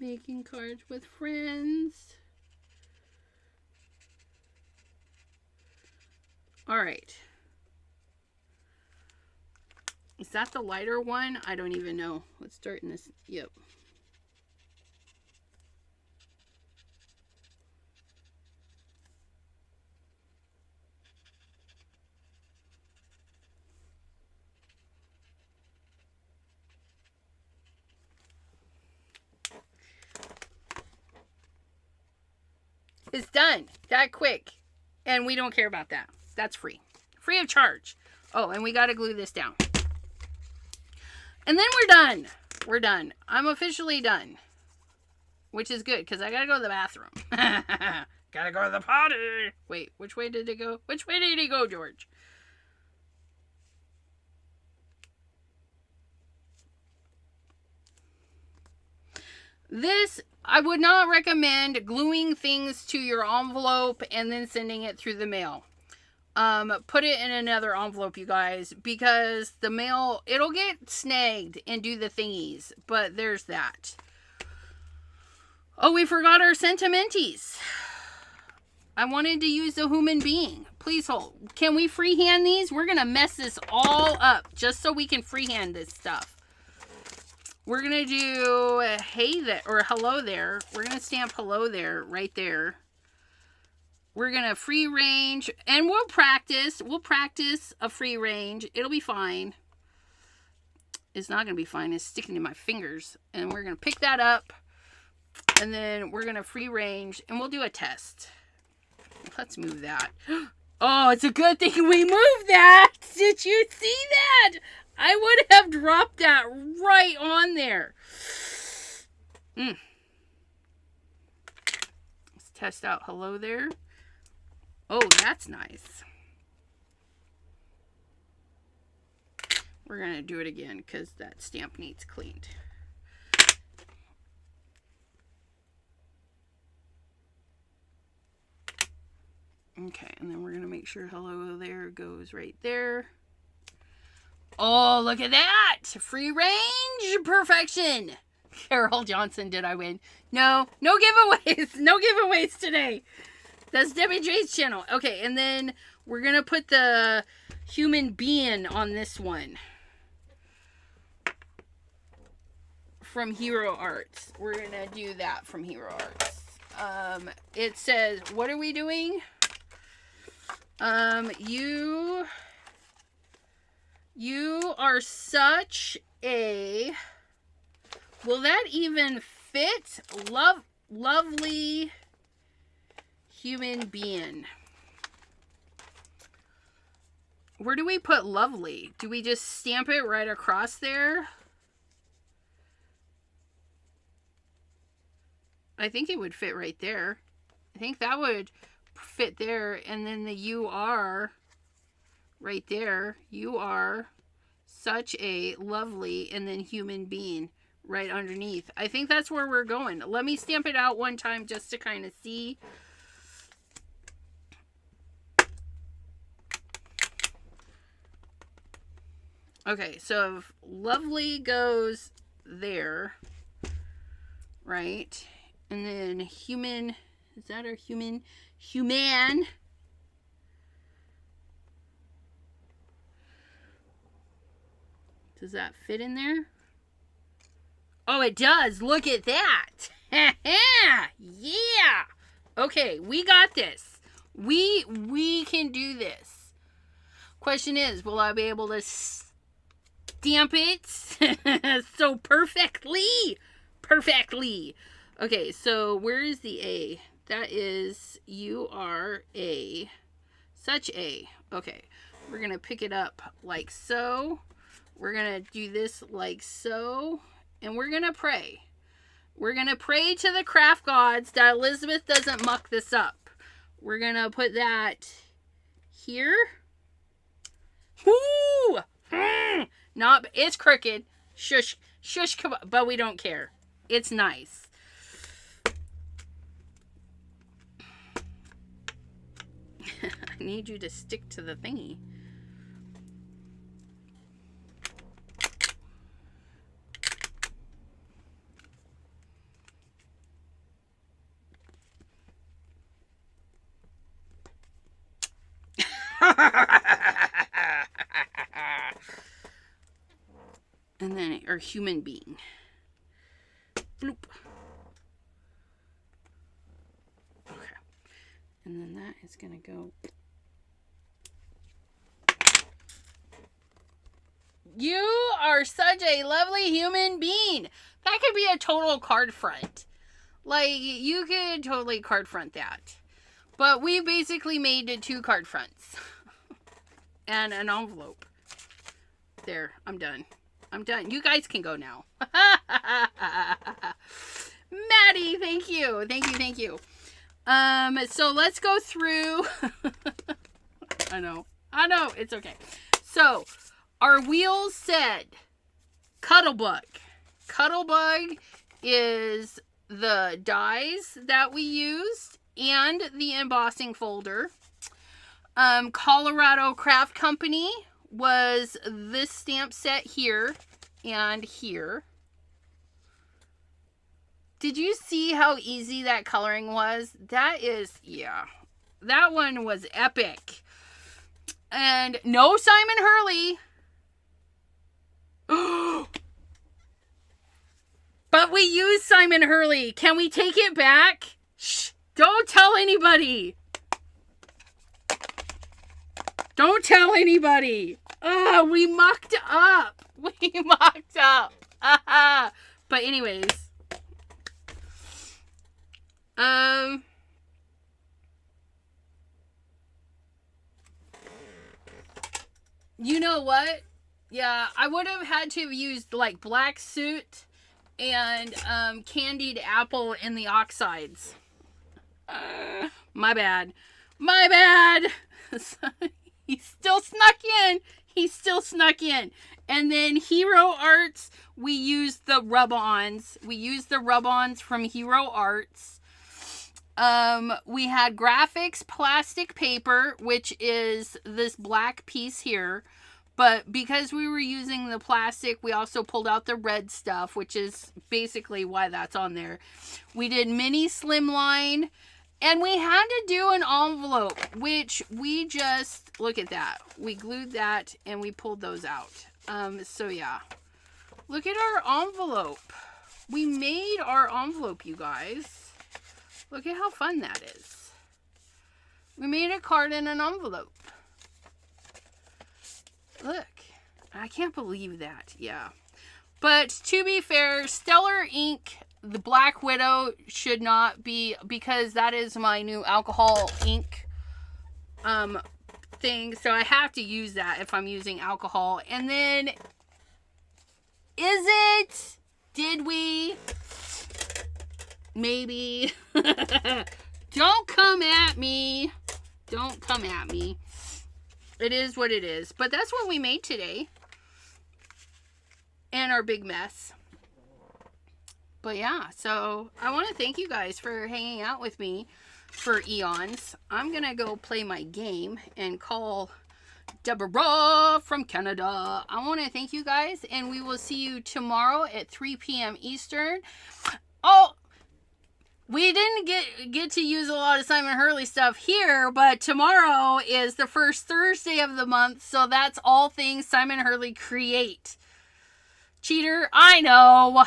Making cards with friends. All right. Is that the lighter one? I don't even know. Let's start in this. Yep. It's done that quick. And we don't care about that. That's free. Free of charge. Oh, and we got to glue this down. And then we're done. We're done. I'm officially done. Which is good because I got to go to the bathroom. Got to go to the potty. Wait, which way did it go? Which way did he go, George? This, I would not recommend gluing things to your envelope and then sending it through the mail. Put it in another envelope, you guys, because the mail, it'll get snagged and do the thingies, but there's that. Oh, we forgot our sentimenties. I wanted to use the human being. Please hold. Can we freehand these? We're going to mess this all up just so we can freehand this stuff. We're going to do hey there, or hello there. We're going to stamp hello there, right there. We're going to free range, and we'll practice. We'll practice a free range. It'll be fine. It's not going to be fine. It's sticking to my fingers. And we're going to pick that up, and then we're going to free range, and we'll do a test. Let's move that. Oh, it's a good thing we moved that. Did you see that? I would have dropped that right on there. Let's test out hello there. Oh, that's nice. We're going to do it again because that stamp needs cleaned. Okay, and then we're going to make sure hello there goes right there. Oh, look at that! Free range perfection! Carol Johnson, did I win? No giveaways! No giveaways today! That's Debbie J's channel. Okay, and then we're going to put the human being on this one. From Hero Arts. We're going to do that from Hero Arts. It says, what are we doing? You are such a, will that even fit? Lovely human being. Where do we put lovely? Do we just stamp it right across there? I think it would fit right there. I think that would fit there. And then the you are right there. You are such a lovely, and then human being right underneath. I think that's where we're going. Let me stamp it out one time just to kind of see. Okay, so if lovely goes there, right? And then human, is that our human? Human. Does that fit in there? Oh, it does. Look at that. Yeah. Okay, we got this. We can do this. Question is, will I be able to stamp it so perfectly? Okay, so where is the A? That is, you are a, such a. Okay, we're going to pick it up like so. We're going to do this like so. And we're going to pray. We're going to pray to the craft gods that Elizabeth doesn't muck this up. We're going to put that here. Woo! Not, it's crooked. Shush, but we don't care. It's nice. I need you to stick to the thingy. And then, or human being. Bloop. Okay. And then that is going to go. You are such a lovely human being. That could be a total card front. Like, you could totally card front that. But we basically made 2 card fronts. And an envelope. There, I'm done. You guys can go now. Maddie, thank you. Thank you. So let's go through. I know. It's okay. So, our wheels said Cuttlebug. Cuttlebug is the dies that we used and the embossing folder. Colorado Craft Company was this stamp set here and here. Did you see how easy that coloring was? That is, yeah. That one was epic. And no Simon Hurley. But we used Simon Hurley. Can we take it back? Shh. Don't tell anybody. Don't tell anybody. We mucked up. But anyways. You know what? Yeah, I would have had to have used like black soot and candied apple in the oxides. My bad. He still snuck in. And then Hero Arts, we used the rub-ons. We used the rub-ons from Hero Arts. We had graphics plastic paper, which is this black piece here. But because we were using the plastic, we also pulled out the red stuff, which is basically why that's on there. We did mini slimline, and we had to do an envelope, which we just, look at that. We glued that and we pulled those out. So yeah, look at our envelope. We made our envelope, you guys. Look at how fun that is. We made a card in an envelope. Look, I can't believe that. Yeah. But to be fair, Stellar ink, the Black Widow should not be, because that is my new alcohol ink thing. So I have to use that if I'm using alcohol. And then, did we? Maybe. Don't come at me. Don't come at me. It is what it is. But that's what we made today. And our big mess. But yeah, so I want to thank you guys for hanging out with me for eons. I'm going to go play my game and call Deborah from Canada. I want to thank you guys, and we will see you tomorrow at 3 p.m. Eastern. Oh, we didn't get to use a lot of Simon Hurley stuff here, but tomorrow is the first Thursday of the month, so that's all things Simon Hurley Create. Cheater, I know.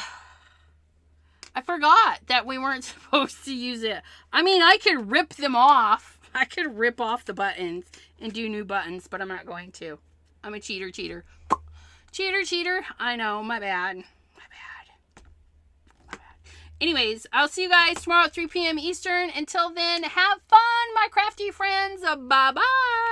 I forgot that we weren't supposed to use it. I mean, I could rip them off. I could rip off the buttons and do new buttons, but I'm not going to. I'm a cheater. Cheater. I know, my bad. Anyways, I'll see you guys tomorrow at 3 p.m. Eastern. Until then, have fun, my crafty friends. Bye-bye.